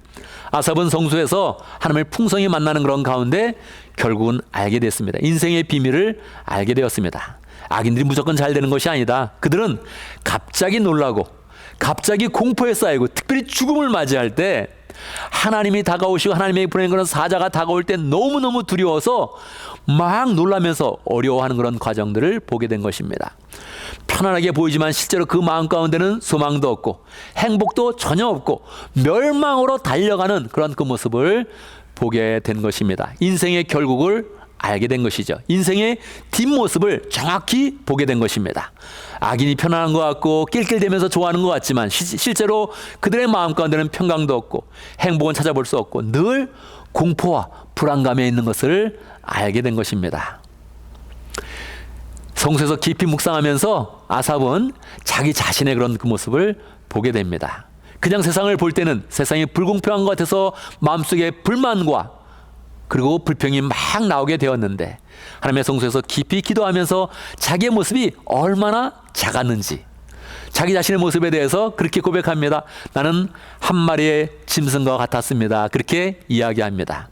아삽은 성소에서 하나님을 풍성히 만나는 그런 가운데 결국은 알게 됐습니다. 인생의 비밀을 알게 되었습니다. 악인들이 무조건 잘 되는 것이 아니다. 그들은 갑자기 놀라고 갑자기 공포에 쌓이고 특별히 죽음을 맞이할 때 하나님이 다가오시고 하나님의 보낸 그런 사자가 다가올 때 너무너무 두려워서 막 놀라면서 어려워하는 그런 과정들을 보게 된 것입니다. 편안하게 보이지만 실제로 그 마음 가운데는 소망도 없고 행복도 전혀 없고 멸망으로 달려가는 그런 그 모습을 보게 된 것입니다. 인생의 결국을 알게 된 것이죠. 인생의 뒷모습을 정확히 보게 된 것입니다. 악인이 편안한 것 같고 낄낄대면서 좋아하는 것 같지만 실제로 그들의 마음 가운데는 평강도 없고 행복은 찾아볼 수 없고 늘 공포와 불안감에 있는 것을 알게 된 것입니다. 성소에서 깊이 묵상하면서 아삽은 자기 자신의 그런 그 모습을 보게 됩니다. 그냥 세상을 볼 때는 세상이 불공평한 것 같아서 마음속에 불만과 그리고 불평이 막 나오게 되었는데 하나님의 성소에서 깊이 기도하면서 자기의 모습이 얼마나 작았는지 자기 자신의 모습에 대해서 그렇게 고백합니다. 나는 한 마리의 짐승과 같았습니다. 그렇게 이야기합니다.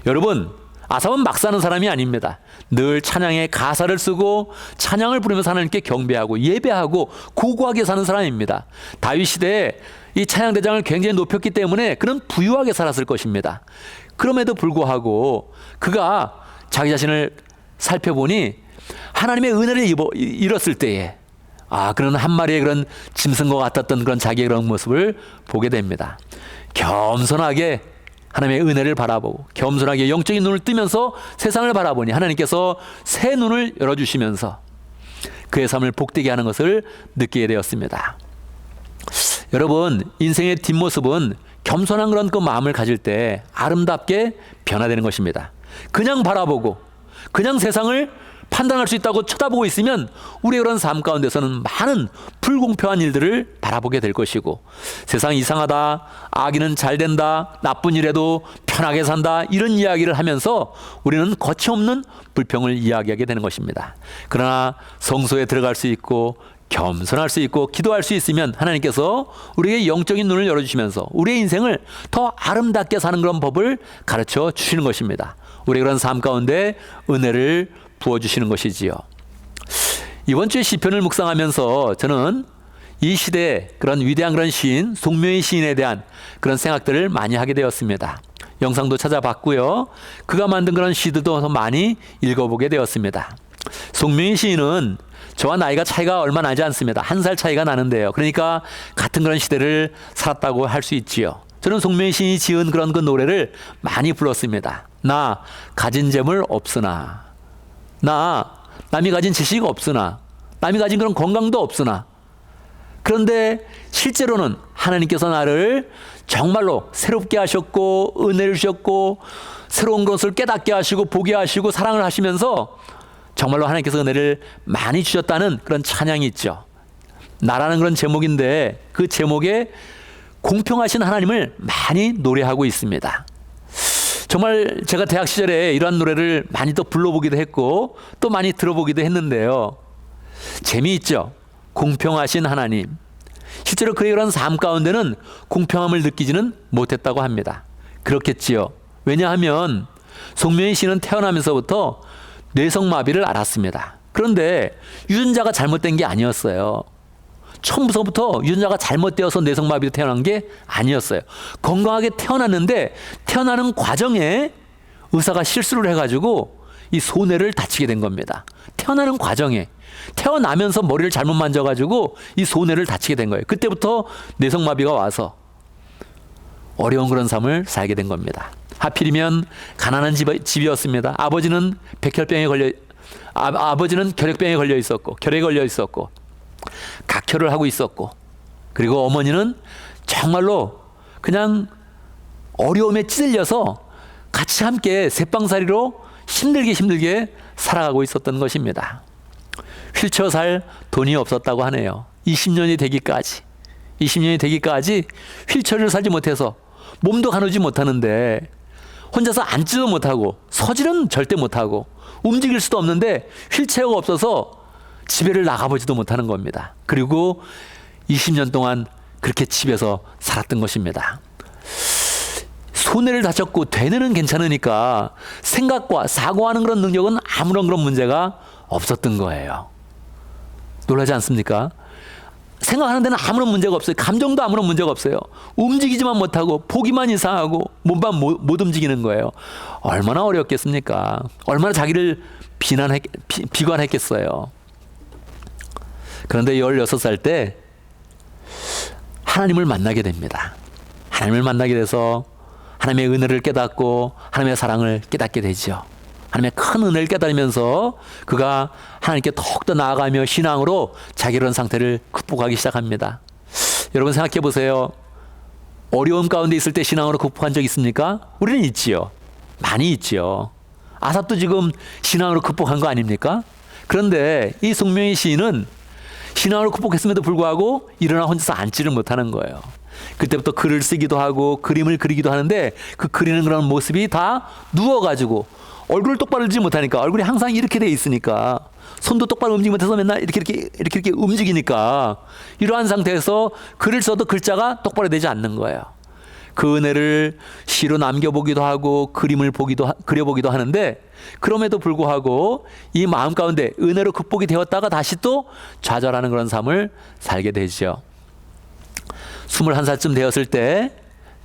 여러분, 아삽은 막 사는 사람이 아닙니다. 늘 찬양의 가사를 쓰고 찬양을 부르면서 하나님께 경배하고 예배하고 고고하게 사는 사람입니다. 다윗 시대에 이 찬양대장을 굉장히 높였기 때문에 그는 부유하게 살았을 것입니다. 그럼에도 불구하고 그가 자기 자신을 살펴보니 하나님의 은혜를 잃었을 때에 그런 한 마리의 그런 짐승과 같았던 그런 자기의 그런 모습을 보게 됩니다. 겸손하게 하나님의 은혜를 바라보고 겸손하게 영적인 눈을 뜨면서 세상을 바라보니 하나님께서 새 눈을 열어주시면서 그의 삶을 복되게 하는 것을 느끼게 되었습니다. 여러분, 인생의 뒷모습은 겸손한 그런 그 마음을 가질 때 아름답게 변화되는 것입니다. 그냥 바라보고 그냥 세상을 판단할 수 있다고 쳐다보고 있으면 우리의 그런 삶 가운데서는 많은 불공평한 일들을 바라보게 될 것이고 세상이 이상하다, 악인은 잘 된다, 나쁜 일에도 편하게 산다 이런 이야기를 하면서 우리는 거침없는 불평을 이야기하게 되는 것입니다. 그러나 성소에 들어갈 수 있고 겸손할 수 있고 기도할 수 있으면 하나님께서 우리의 영적인 눈을 열어주시면서 우리의 인생을 더 아름답게 사는 그런 법을 가르쳐 주시는 것입니다. 우리의 그런 삶 가운데 은혜를 부어주시는 것이지요. 이번 주에 시편을 묵상하면서 저는 이 시대의 그런 위대한 그런 시인 송묘의 시인에 대한 그런 생각들을 많이 하게 되었습니다. 영상도 찾아봤고요. 그가 만든 그런 시들도 많이 읽어보게 되었습니다. 송묘의 시인은 저와 나이가 차이가 얼마 나지 않습니다. 1살 차이가 나는데요. 그러니까 같은 그런 시대를 살았다고 할 수 있지요. 저는 송묘의 시인이 지은 그런 그 노래를 많이 불렀습니다. 나 가진 재물 없으나, 나 남이 가진 지식 없으나, 남이 가진 그런 건강도 없으나, 그런데 실제로는 하나님께서 나를 정말로 새롭게 하셨고 은혜를 주셨고 새로운 것을 깨닫게 하시고 보게 하시고 사랑을 하시면서 정말로 하나님께서 은혜를 많이 주셨다는 그런 찬양이 있죠. 나라는 그런 제목인데 그 제목에 공평하신 하나님을 많이 노래하고 있습니다. 정말 제가 대학 시절에 이러한 노래를 많이 또 불러보기도 했고 또 많이 들어보기도 했는데요. 재미있죠. 공평하신 하나님. 실제로 그의 그런 삶 가운데는 공평함을 느끼지는 못했다고 합니다. 그렇겠지요. 왜냐하면 송명희 씨는 태어나면서부터 뇌성마비를 앓았습니다. 그런데 유전자가 잘못된 게 아니었어요. 처음부터 유전자가 잘못되어서 뇌성마비로 태어난 게 아니었어요. 건강하게 태어났는데 태어나는 과정에 의사가 실수를 해가지고 이 소뇌를 다치게 된 겁니다. 태어나는 과정에 태어나면서 머리를 잘못 만져가지고 이 소뇌를 다치게 된 거예요. 그때부터 뇌성마비가 와서 어려운 그런 삶을 살게 된 겁니다. 하필이면 가난한 집이었습니다. 아버지는 아버지는 결핵병에 걸려 있었고 결핵에 걸려 있었고 각혈을 하고 있었고 그리고 어머니는 정말로 그냥 어려움에 찌들려서 같이 함께 새빵살이로 힘들게 살아가고 있었던 것입니다. 휠체어 살 돈이 없었다고 하네요. 20년이 되기까지 휠체어를 사지 못해서 몸도 가누지 못하는데 혼자서 앉지도 못하고 서지는 절대 못하고 움직일 수도 없는데 휠체어가 없어서 집에를 나가보지도 못하는 겁니다. 그리고 20년 동안 그렇게 집에서 살았던 것입니다. 손해를 다쳤고 되뇌는 괜찮으니까 생각과 사고하는 그런 능력은 아무런 그런 문제가 없었던 거예요. 놀라지 않습니까? 생각하는 데는 아무런 문제가 없어요. 감정도 아무런 문제가 없어요. 움직이지만 못하고 보기만 이상하고 몸만 못 움직이는 거예요. 얼마나 어렵겠습니까? 얼마나 자기를 비관했겠어요. 그런데 16살 때 하나님을 만나게 됩니다. 하나님을 만나게 돼서 하나님의 은혜를 깨닫고 하나님의 사랑을 깨닫게 되죠. 하나님의 큰 은혜를 깨달으면서 그가 하나님께 더욱더 나아가며 신앙으로 자기 이런 상태를 극복하기 시작합니다. 여러분 생각해 보세요. 어려움 가운데 있을 때 신앙으로 극복한 적 있습니까? 우리는 있지요. 많이 있지요. 아삽도 지금 신앙으로 극복한 거 아닙니까? 그런데 이 송명희 시인은 신앙으로 극복했음에도 불구하고 일어나 혼자서 앉지를 못하는 거예요. 그때부터 글을 쓰기도 하고 그림을 그리기도 하는데 그 그리는 그런 모습이 다 누워가지고 얼굴을 똑바로 들지 못하니까 얼굴이 항상 이렇게 돼 있으니까 손도 똑바로 움직이지 못해서 맨날 이렇게 움직이니까 이러한 상태에서 글을 써도 글자가 똑바로 되지 않는 거예요. 그 은혜를 시로 남겨보기도 하고 그려보기도 하는데 그럼에도 불구하고 이 마음 가운데 은혜로 극복이 되었다가 다시 또 좌절하는 그런 삶을 살게 되죠. 21살쯤 되었을 때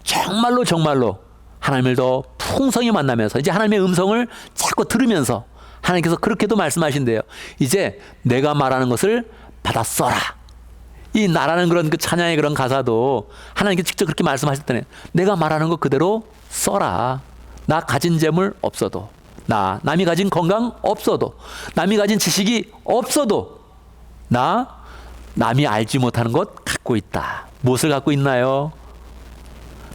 정말로 하나님을 더 풍성히 만나면서 이제 하나님의 음성을 자꾸 들으면서 하나님께서 그렇게도 말씀하신대요. 이제 내가 말하는 것을 받아 써라. 이 나라는 그런 그 찬양의 그런 가사도 하나님께 직접 그렇게 말씀하셨다네. 내가 말하는 거 그대로 써라. 나 가진 재물 없어도, 남이 가진 건강 없어도, 남이 가진 지식이 없어도 남이 알지 못하는 것 갖고 있다. 무엇을 갖고 있나요?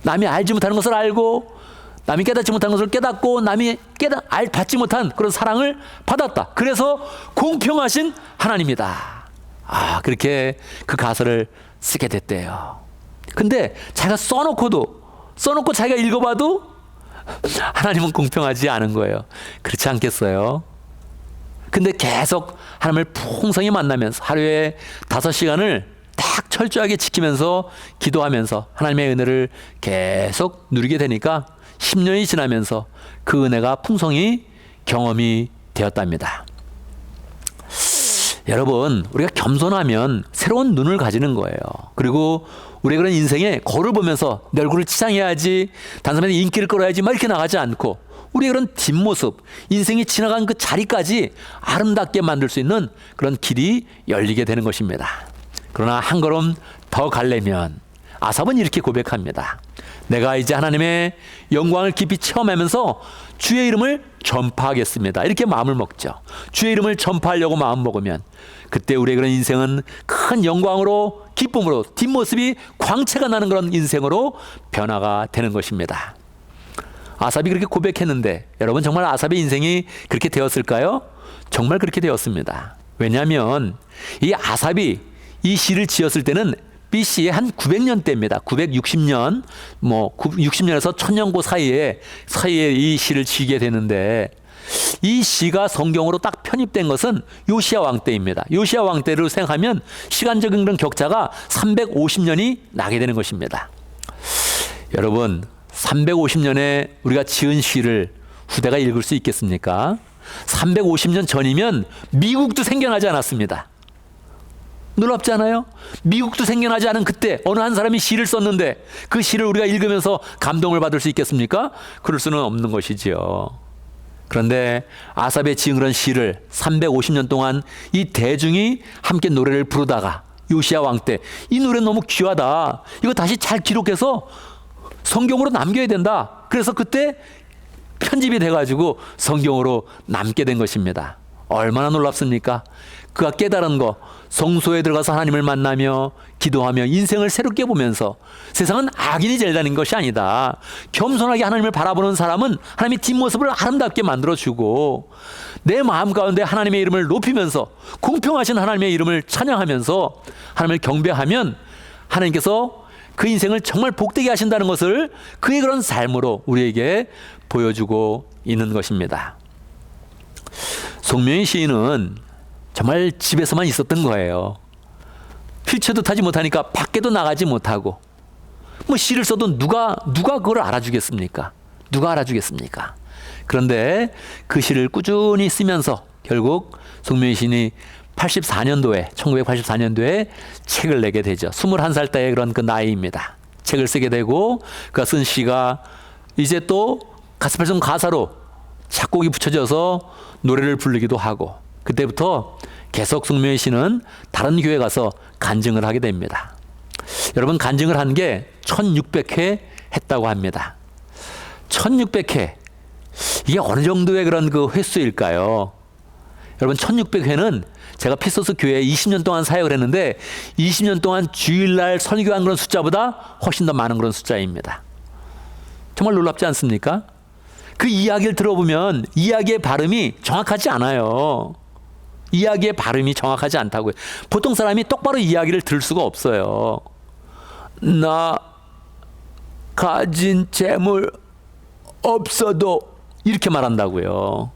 남이 알지 못하는 것을 알고 남이 깨닫지 못한 것을 깨닫고 남이 받지 못한 그런 사랑을 받았다. 그래서 공평하신 하나님이다. 그렇게 그 가사를 쓰게 됐대요. 근데 자기가 써놓고 자기가 읽어봐도 하나님은 공평하지 않은 거예요. 그렇지 않겠어요? 근데 계속 하나님을 풍성히 만나면서 하루에 5시간을 딱 철저하게 지키면서 기도하면서 하나님의 은혜를 계속 누리게 되니까 10년이 지나면서 그 은혜가 풍성히 경험이 되었답니다. 여러분, 우리가 겸손하면 새로운 눈을 가지는 거예요. 그리고 우리 그런 인생에 거울을 보면서 내 얼굴을 치장해야지, 다른 사람한테 인기를 끌어야지 막 이렇게 나가지 않고 우리 그런 뒷모습, 인생이 지나간 그 자리까지 아름답게 만들 수 있는 그런 길이 열리게 되는 것입니다. 그러나 한 걸음 더 가려면 아삽은 이렇게 고백합니다. 내가 이제 하나님의 영광을 깊이 체험하면서 주의 이름을 전파하겠습니다. 이렇게 마음을 먹죠. 주의 이름을 전파하려고 마음 먹으면 그때 우리의 그런 인생은 큰 영광으로, 기쁨으로, 뒷모습이 광채가 나는 그런 인생으로 변화가 되는 것입니다. 아삽이 그렇게 고백했는데 여러분 정말 아삽의 인생이 그렇게 되었을까요? 정말 그렇게 되었습니다. 왜냐하면 이 아삽이 이 시를 지었을 때는 BC의 한 900년대입니다. 960년, 60년에서 1000년고 사이에 이 시를 지게 되는데 이 시가 성경으로 딱 편입된 것은 요시야 왕 때입니다. 요시야 왕 때를 생각하면 시간적인 그런 격차가 350년이 나게 되는 것입니다. 여러분, 350년에 우리가 지은 시를 후대가 읽을 수 있겠습니까? 350년 전이면 미국도 생겨나지 않았습니다. 놀랍지 않아요? 미국도 생겨나지 않은 그때 어느 한 사람이 시를 썼는데 그 시를 우리가 읽으면서 감동을 받을 수 있겠습니까? 그럴 수는 없는 것이지요. 그런데 아삽의 지은 그런 시를 350년 동안 이 대중이 함께 노래를 부르다가 요시야 왕 때 이 노래 너무 귀하다. 이거 다시 잘 기록해서 성경으로 남겨야 된다. 그래서 그때 편집이 돼가지고 성경으로 남게 된 것입니다. 얼마나 놀랍습니까? 그가 깨달은 거, 성소에 들어가서 하나님을 만나며 기도하며 인생을 새롭게 보면서 세상은 악인이 제일 다닌 것이 아니다. 겸손하게 하나님을 바라보는 사람은 하나님의 뒷모습을 아름답게 만들어주고 내 마음 가운데 하나님의 이름을 높이면서 공평하신 하나님의 이름을 찬양하면서 하나님을 경배하면 하나님께서 그 인생을 정말 복되게 하신다는 것을 그의 그런 삶으로 우리에게 보여주고 있는 것입니다. 송명희 시인은 정말 집에서만 있었던 거예요. 휠체어도 타지 못하니까 밖에도 나가지 못하고 시를 써도 누가 그걸 알아주겠습니까? 누가 알아주겠습니까? 그런데 그 시를 꾸준히 쓰면서 결국 송명희 시인이 1984년도에 책을 내게 되죠. 21살 때의 그런 그 나이입니다. 책을 쓰게 되고 그가 쓴 시가 이제 또 가스펠송 가사로 작곡이 붙여져서 노래를 부르기도 하고 그때부터 계속 송명희 씨는 다른 교회 가서 간증을 하게 됩니다. 여러분 간증을 한 게 1600회 했다고 합니다. 1600회 이게 어느 정도의 그런 그 횟수일까요? 여러분 1600회는 제가 피소스 교회에 20년 동안 사역을 했는데 20년 동안 주일날 설교한 그런 숫자보다 훨씬 더 많은 그런 숫자입니다. 정말 놀랍지 않습니까? 그 이야기를 들어보면 이야기의 발음이 정확하지 않아요. 이야기의 발음이 정확하지 않다고요. 보통 사람이 똑바로 이야기를 들을 수가 없어요. 나 가진 재물 없어도 이렇게 말한다고요.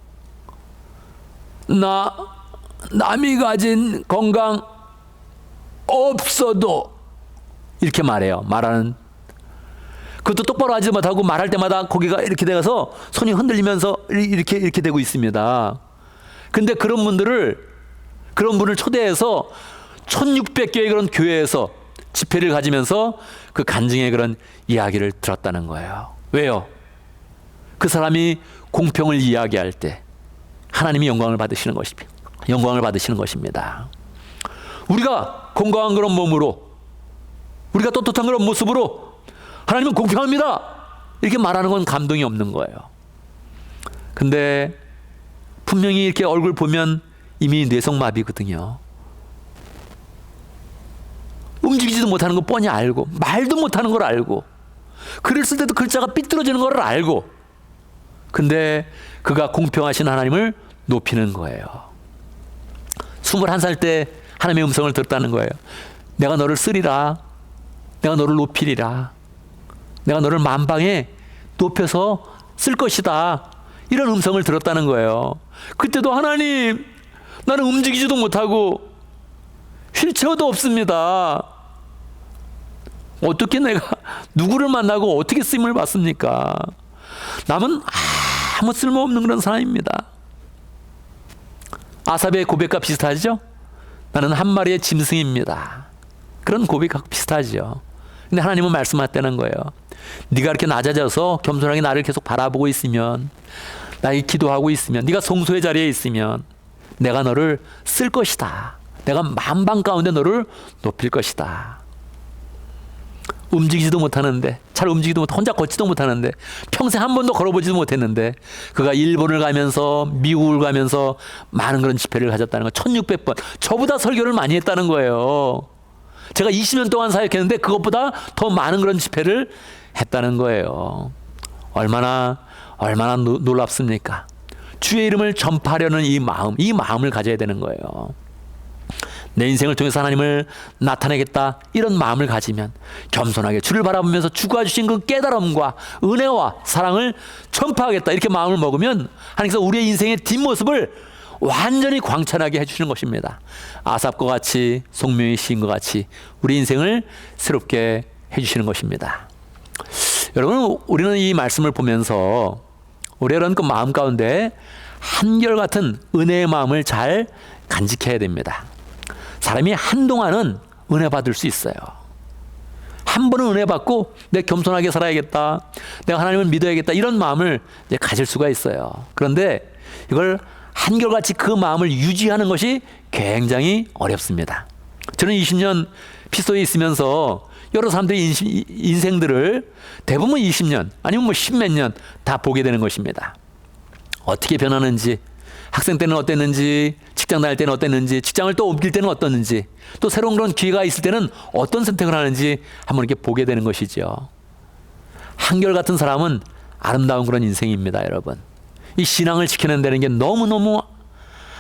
남이 가진 건강 없어도 이렇게 말해요. 말하는 그것도 똑바로 하지 못하고 말할 때마다 고개가 이렇게 돼서 손이 흔들리면서 이렇게 되고 있습니다. 근데 그런 분을 초대해서 1600개의 그런 교회에서 집회를 가지면서 그 간증의 그런 이야기를 들었다는 거예요. 왜요? 그 사람이 공평을 이야기할 때 하나님이 영광을 받으시는 것입니다. 우리가 건강한 그런 몸으로 우리가 떳떳한 그런 모습으로 하나님은 공평합니다. 이렇게 말하는 건 감동이 없는 거예요. 근데 분명히 이렇게 얼굴 보면 이미 뇌성마비거든요. 움직이지도 못하는 거 뻔히 알고 말도 못하는 걸 알고 글을 쓸 때도 글자가 삐뚤어지는 걸 알고 근데 그가 공평하신 하나님을 높이는 거예요. 21살 때 하나님의 음성을 들었다는 거예요. 내가 너를 쓰리라. 내가 너를 높이리라. 내가 너를 만방에 높여서 쓸 것이다. 이런 음성을 들었다는 거예요. 그때도 하나님, 나는 움직이지도 못하고 휠체어도 없습니다. 어떻게 내가 누구를 만나고 어떻게 쓰임을 받습니까? 남은 아무 쓸모없는 그런 사람입니다. 아삽의 고백과 비슷하죠? 나는 한 마리의 짐승입니다. 그런 고백하고 비슷하죠. 근데 하나님은 말씀하셨다는 거예요. 네가 이렇게 낮아져서 겸손하게 나를 계속 바라보고 있으면, 나에게 기도하고 있으면, 네가 성소의 자리에 있으면 내가 너를 쓸 것이다. 내가 만방 가운데 너를 높일 것이다. 움직이지도 못하는데, 잘 움직이지도 못하고 혼자 걷지도 못하는데, 평생 한 번도 걸어보지도 못했는데 그가 일본을 가면서 미국을 가면서 많은 그런 집회를 가졌다는 거. 1600번. 저보다 설교를 많이 했다는 거예요. 제가 20년 동안 사역했는데 그것보다 더 많은 그런 집회를 했다는 거예요. 얼마나 놀랍습니까? 주의 이름을 전파하려는 이 마음을 가져야 되는 거예요. 내 인생을 통해서 하나님을 나타내겠다, 이런 마음을 가지면 겸손하게 주를 바라보면서 주가 주신 그 깨달음과 은혜와 사랑을 전파하겠다, 이렇게 마음을 먹으면 하나님께서 우리의 인생의 뒷모습을 완전히 광찬하게 해주시는 것입니다. 아삽과 같이, 송명의 시인과 같이 우리 인생을 새롭게 해주시는 것입니다. 여러분, 우리는 이 말씀을 보면서 우리가 이런 그 마음 가운데 한결같은 은혜의 마음을 잘 간직해야 됩니다. 사람이 한동안은 은혜 받을 수 있어요. 한 번은 은혜 받고 내가 겸손하게 살아야겠다, 내가 하나님을 믿어야겠다, 이런 마음을 이제 가질 수가 있어요. 그런데 이걸 한결같이 그 마음을 유지하는 것이 굉장히 어렵습니다. 저는 20년 피소에 있으면서 여러 사람들의 인생들을 대부분 20년 아니면 뭐 10몇 년 다 보게 되는 것입니다. 어떻게 변하는지, 학생 때는 어땠는지, 직장 다닐 때는 어땠는지, 직장을 또 옮길 때는 어떻는지, 또 새로운 그런 기회가 있을 때는 어떤 선택을 하는지 한번 이렇게 보게 되는 것이죠. 한결같은 사람은 아름다운 그런 인생입니다, 여러분. 이 신앙을 지켜낸다는 게 너무너무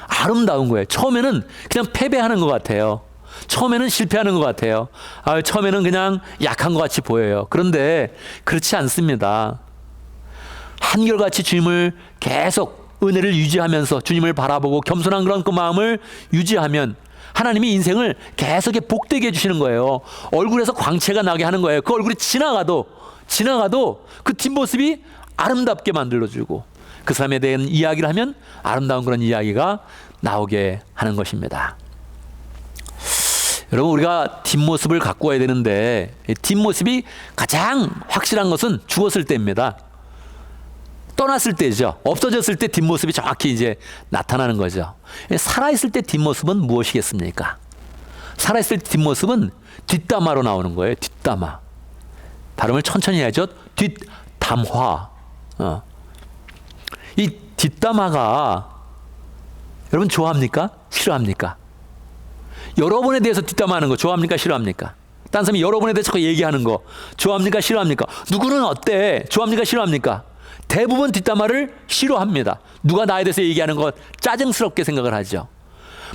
아름다운 거예요. 처음에는 그냥 패배하는 것 같아요. 처음에는 실패하는 것 같아요. 처음에는 그냥 약한 것 같이 보여요. 그런데 그렇지 않습니다. 한결같이 주님을 계속 은혜를 유지하면서 주님을 바라보고 겸손한 그런 그 마음을 유지하면 하나님이 인생을 계속 복되게 해주시는 거예요. 얼굴에서 광채가 나게 하는 거예요. 그 얼굴이 지나가도 그 뒷모습이 아름답게 만들어주고, 그 사람에 대한 이야기를 하면 아름다운 그런 이야기가 나오게 하는 것입니다. 여러분, 우리가 뒷모습을 갖고 와야 되는데, 뒷모습이 가장 확실한 것은 죽었을 때입니다. 떠났을 때죠. 없어졌을 때 뒷모습이 정확히 이제 나타나는 거죠. 살아있을 때 뒷모습은 무엇이겠습니까? 살아있을 때 뒷모습은 뒷담화로 나오는 거예요. 뒷담화. 발음을 천천히 해야죠. 뒷담화. 이 뒷담화가 여러분 좋아합니까? 싫어합니까? 여러분에 대해서 뒷담화하는 거 좋아합니까? 싫어합니까? 딴 사람이 여러분에 대해서 자꾸 얘기하는 거 좋아합니까? 싫어합니까? 누구는 어때? 좋아합니까? 싫어합니까? 대부분 뒷담화를 싫어합니다. 누가 나에 대해서 얘기하는 거 짜증스럽게 생각을 하죠.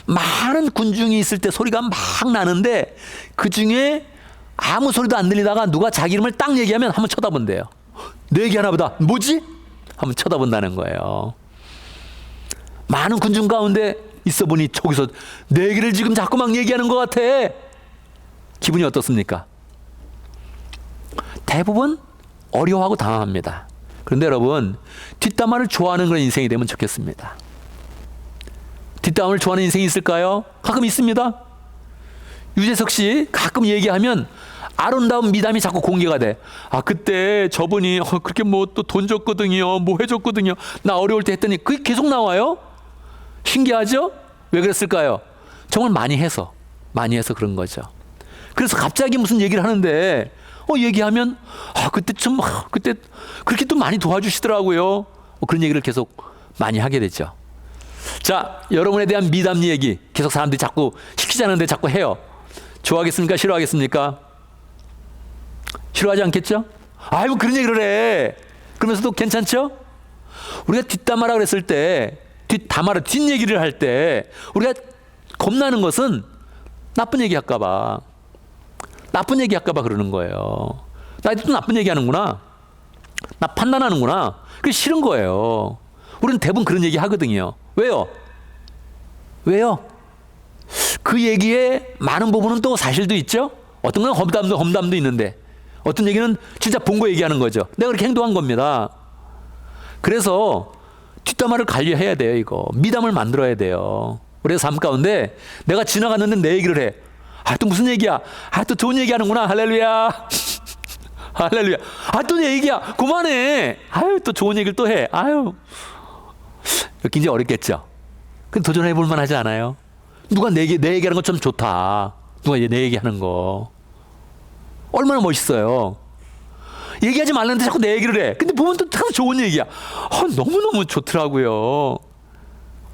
많은 군중이 있을 때 소리가 막 나는데 그 중에 아무 소리도 안 들리다가 누가 자기 이름을 딱 얘기하면 한번 쳐다본대요. 내 얘기하나 보다. 뭐지? 한번 쳐다본다는 거예요. 많은 군중 가운데 있어 보니 저기서 내 얘기를 지금 자꾸 막 얘기하는 것 같아. 기분이 어떻습니까? 대부분 어려워하고 당황합니다. 그런데 여러분, 뒷담화를 좋아하는 그런 인생이 되면 좋겠습니다. 뒷담화를 좋아하는 인생이 있을까요? 가끔 있습니다. 유재석 씨 가끔 얘기하면 아름다운 미담이 자꾸 공개가 돼. 그때 저분이 그렇게 뭐 또 돈 줬거든요, 뭐 해줬거든요, 나 어려울 때 했더니 그게 계속 나와요. 신기하죠? 왜 그랬을까요? 정말 많이 해서 그런 거죠. 그래서 갑자기 무슨 얘기를 하는데 얘기하면 그때 그렇게 또 많이 도와주시더라고요. 그런 얘기를 계속 많이 하게 되죠. 자, 여러분에 대한 미담 얘기 계속 사람들이 자꾸 시키지 않는데 자꾸 해요. 좋아하겠습니까? 싫어하겠습니까? 싫어하지 않겠죠? 아이고 그런 얘기를 해. 그러면서도 괜찮죠? 우리가 뒷담화라 그랬을 때, 뒷얘기를 할 때 우리가 겁나는 것은 나쁜 얘기 할까봐 그러는 거예요. 나도 나쁜 얘기 하는구나, 나 판단하는구나, 그게 싫은 거예요. 우리는 대부분 그런 얘기 하거든요. 왜요? 그 얘기에 많은 부분은 또 사실도 있죠. 어떤 건 험담도 있는데 어떤 얘기는 진짜 본 거 얘기하는 거죠. 내가 그렇게 행동한 겁니다. 그래서 뒷담화를 관리해야 돼요. 이거 미담을 만들어야 돼요. 우리의 삶 가운데 내가 지나갔는데 내 얘기를 해. 또 무슨 얘기야? 또 좋은 얘기 하는구나. 할렐루야. 할렐루야. 또 내 얘기야. 그만해. 또 좋은 얘기를 또 해. 굉장히 어렵겠죠. 근데 도전해 볼 만하지 않아요? 누가 내 얘기하는 거 좀 좋다. 누가 내 얘기하는 거 얼마나 멋있어요. 얘기하지 말라는데 자꾸 내 얘기를 해. 근데 보면 또 참 좋은 얘기야. 너무너무 좋더라고요.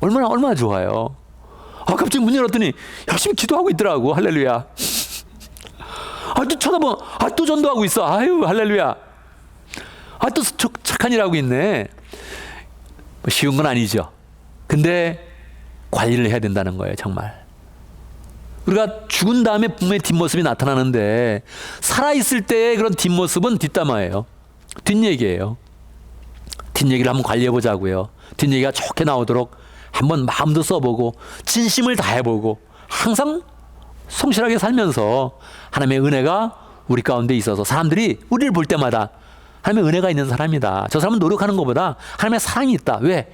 얼마나 좋아요. 갑자기 문 열었더니 열심히 기도하고 있더라고. 할렐루야. 또 쳐다봐. 또 전도하고 있어. 할렐루야. 또 착한 착한 일 하고 있네. 뭐 쉬운 건 아니죠. 근데 관리를 해야 된다는 거예요, 정말. 우리가 죽은 다음에 분명히 뒷모습이 나타나는데 살아있을 때의 그런 뒷모습은 뒷담화예요. 뒷얘기예요. 뒷얘기를 한번 관리해 보자고요. 뒷얘기가 좋게 나오도록 한번 마음도 써보고 진심을 다해보고 항상 성실하게 살면서 하나님의 은혜가 우리 가운데 있어서 사람들이 우리를 볼 때마다 하나님의 은혜가 있는 사람이다. 저 사람은 노력하는 것보다 하나님의 사랑이 있다. 왜?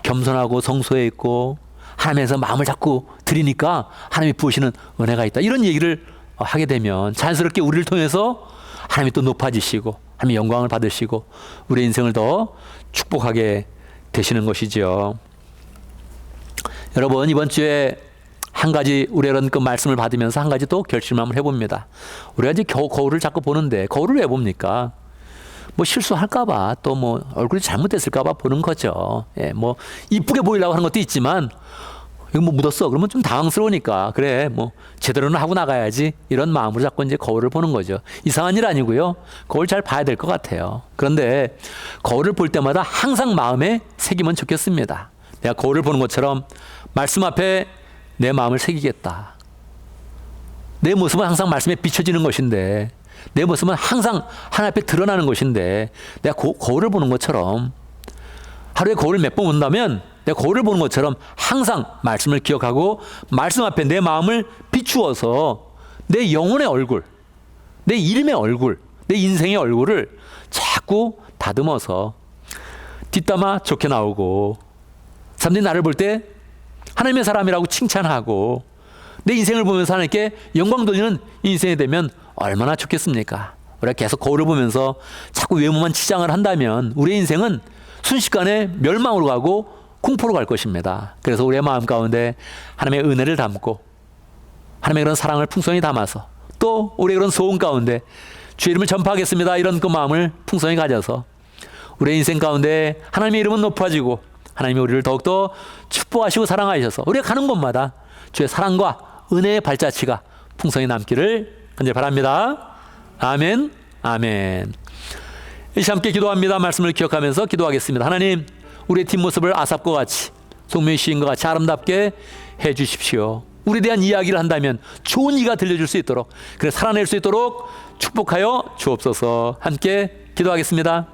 겸손하고 성소에 있고 하나님에서 마음을 자꾸 드리니까 하나님이 부으시는 은혜가 있다. 이런 얘기를 하게 되면 자연스럽게 우리를 통해서 하나님이 또 높아지시고 하나님의 영광을 받으시고 우리의 인생을 더 축복하게 되시는 것이죠. 여러분, 이번 주에 한 가지 우리가 그 말씀을 받으면서 한 가지 또 결심을 한번 해봅니다. 우리가 이제 겨우 거울을 자꾸 보는데 거울을 왜 봅니까? 뭐 실수할까봐 또 뭐 얼굴이 잘못됐을까봐 보는 거죠. 예, 뭐 이쁘게 보이려고 하는 것도 있지만 이거 뭐 묻었어 그러면 좀 당황스러우니까 그래 뭐 제대로는 하고 나가야지 이런 마음으로 자꾸 이제 거울을 보는 거죠. 이상한 일 아니고요. 거울 잘 봐야 될 것 같아요. 그런데 거울을 볼 때마다 항상 마음에 새기면 좋겠습니다. 내가 거울을 보는 것처럼 말씀 앞에 내 마음을 새기겠다. 내 모습은 항상 말씀에 비춰지는 것인데 내 모습은 항상 하나님 앞에 드러나는 것인데 내가 거울을 보는 것처럼 하루에 거울을 몇 번 본다면 내가 거울을 보는 것처럼 항상 말씀을 기억하고 말씀 앞에 내 마음을 비추어서 내 영혼의 얼굴, 내 이름의 얼굴, 내 인생의 얼굴을 자꾸 다듬어서 뒷담화 좋게 나오고 사람들이 나를 볼 때 하나님의 사람이라고 칭찬하고 내 인생을 보면서 하나님께 영광 돌리는 인생이 되면 얼마나 좋겠습니까? 우리가 계속 거울을 보면서 자꾸 외모만 치장을 한다면 우리의 인생은 순식간에 멸망으로 가고 공포로 갈 것입니다. 그래서 우리의 마음 가운데 하나님의 은혜를 담고 하나님의 그런 사랑을 풍성히 담아서 또 우리의 그런 소원 가운데 주의 이름을 전파하겠습니다. 이런 그 마음을 풍성히 가져서 우리의 인생 가운데 하나님의 이름은 높아지고 하나님이 우리를 더욱더 축복하시고 사랑하셔서 우리가 가는 곳마다 주의 사랑과 은혜의 발자취가 풍성히 남기를 간절히 바랍니다. 아멘, 아멘. 이 시간 함께 기도합니다. 말씀을 기억하면서 기도하겠습니다. 하나님, 우리의 뒷모습을 아삽과 같이 송명희 시인과 같이 아름답게 해 주십시오. 우리에 대한 이야기를 한다면 좋은 이가 들려줄 수 있도록 그래 살아낼 수 있도록 축복하여 주옵소서. 함께 기도하겠습니다.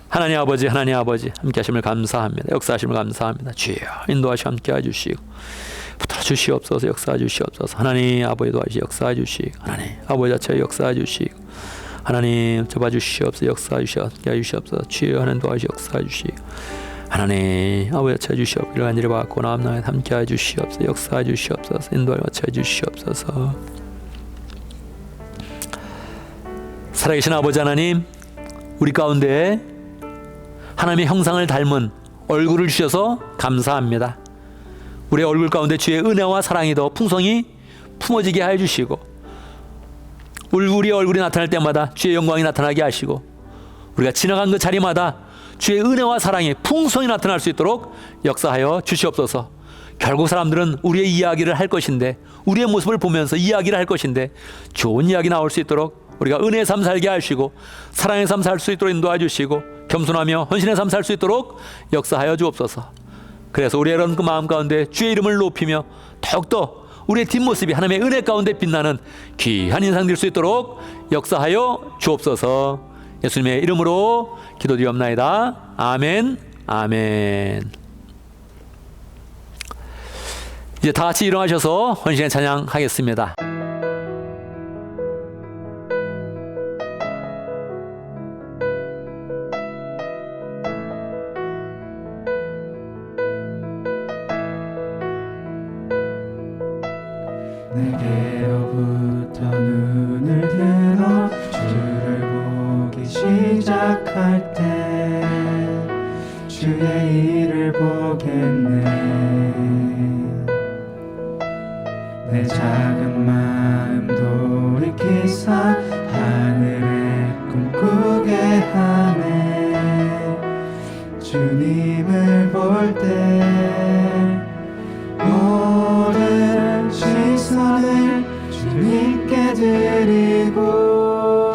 하나님 아버지 함께 하심을 감사합니다. 역사하심을 감사합니다. 주여 인도하시고 함께 해주시고 붙들어 주시옵소서. 역사해 주시옵소서. 하나님 아버지 도와주시 역사해 주시고 하나님 아버지 자체 역사해 주시고 하나님 접어 주시옵소서. 역사해 주시옵소서. 주여 하나님 도와주시 역사해 주시고 하나님 아버지 자체 주시옵소서. 이러한 일을 받고 나옵나에 함께 해 주시옵소서. 역사해 주시옵소서. 인도하여 자체 주시옵소서. 살아계신 아버지 하나님, 우리 가운데 하나님의 형상을 닮은 얼굴을 주셔서 감사합니다. 우리의 얼굴 가운데 주의 은혜와 사랑이 더 풍성히 품어지게 하여 주시고 우리의 얼굴이 나타날 때마다 주의 영광이 나타나게 하시고 우리가 지나간 그 자리마다 주의 은혜와 사랑이 풍성히 나타날 수 있도록 역사하여 주시옵소서. 결국 사람들은 우리의 이야기를 할 것인데 우리의 모습을 보면서 이야기를 할 것인데 좋은 이야기 나올 수 있도록 우리가 은혜의 삶 살게 하시고 사랑의 삶 살 수 있도록 인도해 주시고 겸손하며 헌신의 삶 살 수 있도록 역사하여 주옵소서. 그래서 우리의 이런 그 마음 가운데 주의 이름을 높이며 더욱더 우리의 뒷모습이 하나님의 은혜 가운데 빛나는 귀한 인상 될 수 있도록 역사하여 주옵소서. 예수님의 이름으로 기도드리옵나이다. 아멘, 아멘. 이제 다 같이 일어나셔서 헌신의 찬양하겠습니다. 내게로부터 눈을 들어 주를 보기 시작할 때 주의 일을 보겠네. 내 작은 마음 돌이키사 하늘에 꿈꾸게 하네. 주님을 볼 때 모든 시선을 주님께 드리고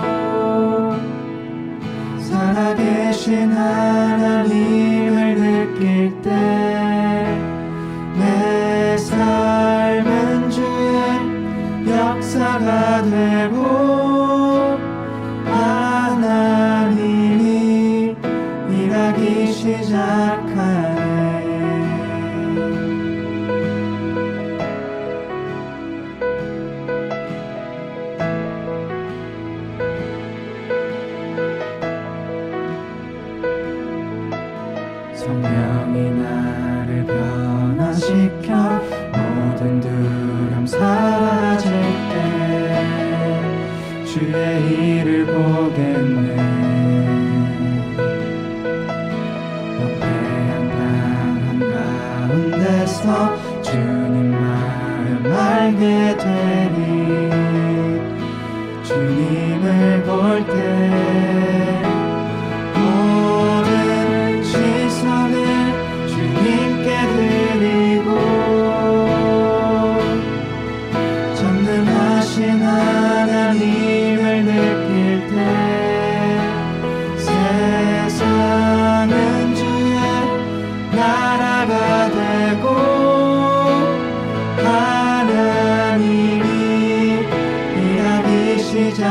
살아계신 살아계신 하나님을 느낄 때 내 삶은 주의 역사가 되고 하나님이 일하기 시작하네. 성령이 나를 변화시켜 모든 두려움 사라질 때 주의 일을 보겠네. 역대한 땅 한가운데서 주님 마음 알게 되리. 주님을 볼 때 모든 시선을 주님께 드리고 전능하신 하나님을 느낄 때 세상은 주의 나라가 되고 하나님이 일하기 시작하네.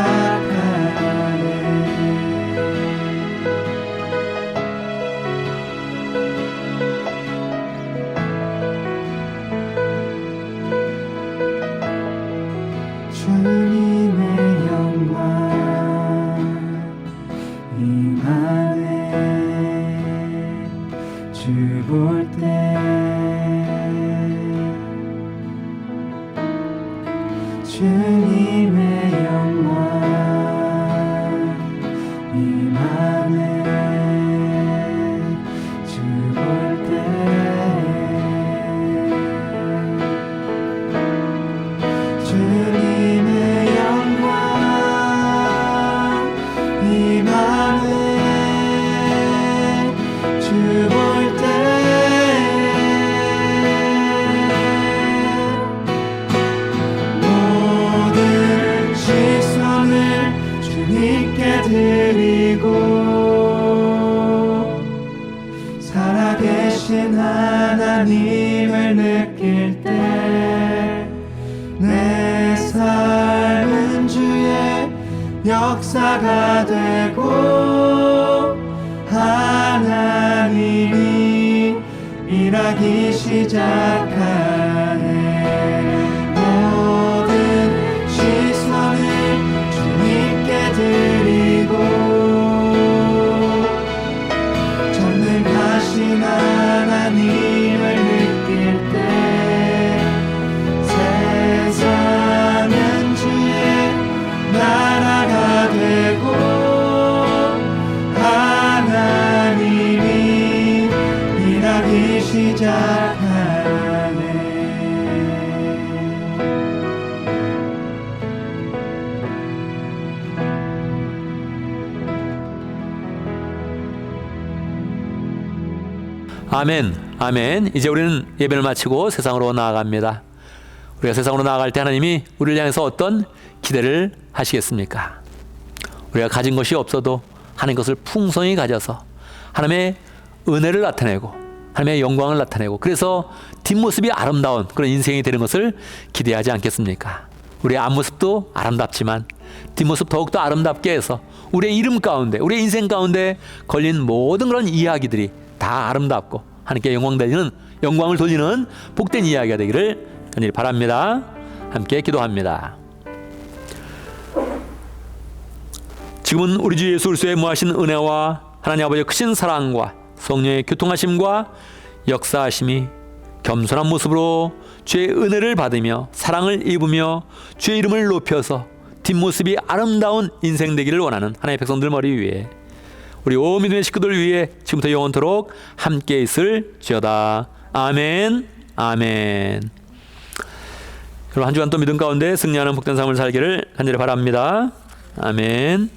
주님의 영광 임하네. 주 볼 때 주님의 영광 임하네. 주 볼 때 주님의 영광 임하네. 주 볼 때 모든 시선을 주님께 드리고 살아계신 하나님을 느낄 때 내 삶은 주의 역사가 되고 하나님이 일하기 시작하네. 모든 시선을 주님께 드리고 전능하신 하나님을 느낄 때 세상은 주의 나라가 되고 하나님이 일하기 시작하네. 아멘, 아멘. 이제 우리는 예배를 마치고 세상으로 나아갑니다. 우리가 세상으로 나아갈 때 하나님이 우리를 향해서 어떤 기대를 하시겠습니까? 우리가 가진 것이 없어도 하나님 것을 풍성히 가져서 하나님의 은혜를 나타내고 하나님의 영광을 나타내고 그래서 뒷모습이 아름다운 그런 인생이 되는 것을 기대하지 않겠습니까? 우리의 앞모습도 아름답지만 뒷모습 더욱더 아름답게 해서 우리의 이름 가운데 우리의 인생 가운데 걸린 모든 그런 이야기들이 다 아름답고 하나님께 영광을 돌리는 복된 이야기가 되기를 간절히 바랍니다. 함께 기도합니다. 지금은 우리 주 예수 그리스도의 무하신 은혜와 하나님 아버지의 크신 사랑과 성령의 교통하심과 역사하심이 겸손한 모습으로 주의 은혜를 받으며 사랑을 입으며 주의 이름을 높여서 뒷모습이 아름다운 인생 되기를 원하는 하나님의 백성들 머리 위에 우리 온 믿음의 식구들 위해 지금부터 영원토록 함께 있을지어다. 아멘, 아멘. 그럼 한 주간 또 믿음 가운데 승리하는 복된 삶을 살기를 간절히 바랍니다. 아멘.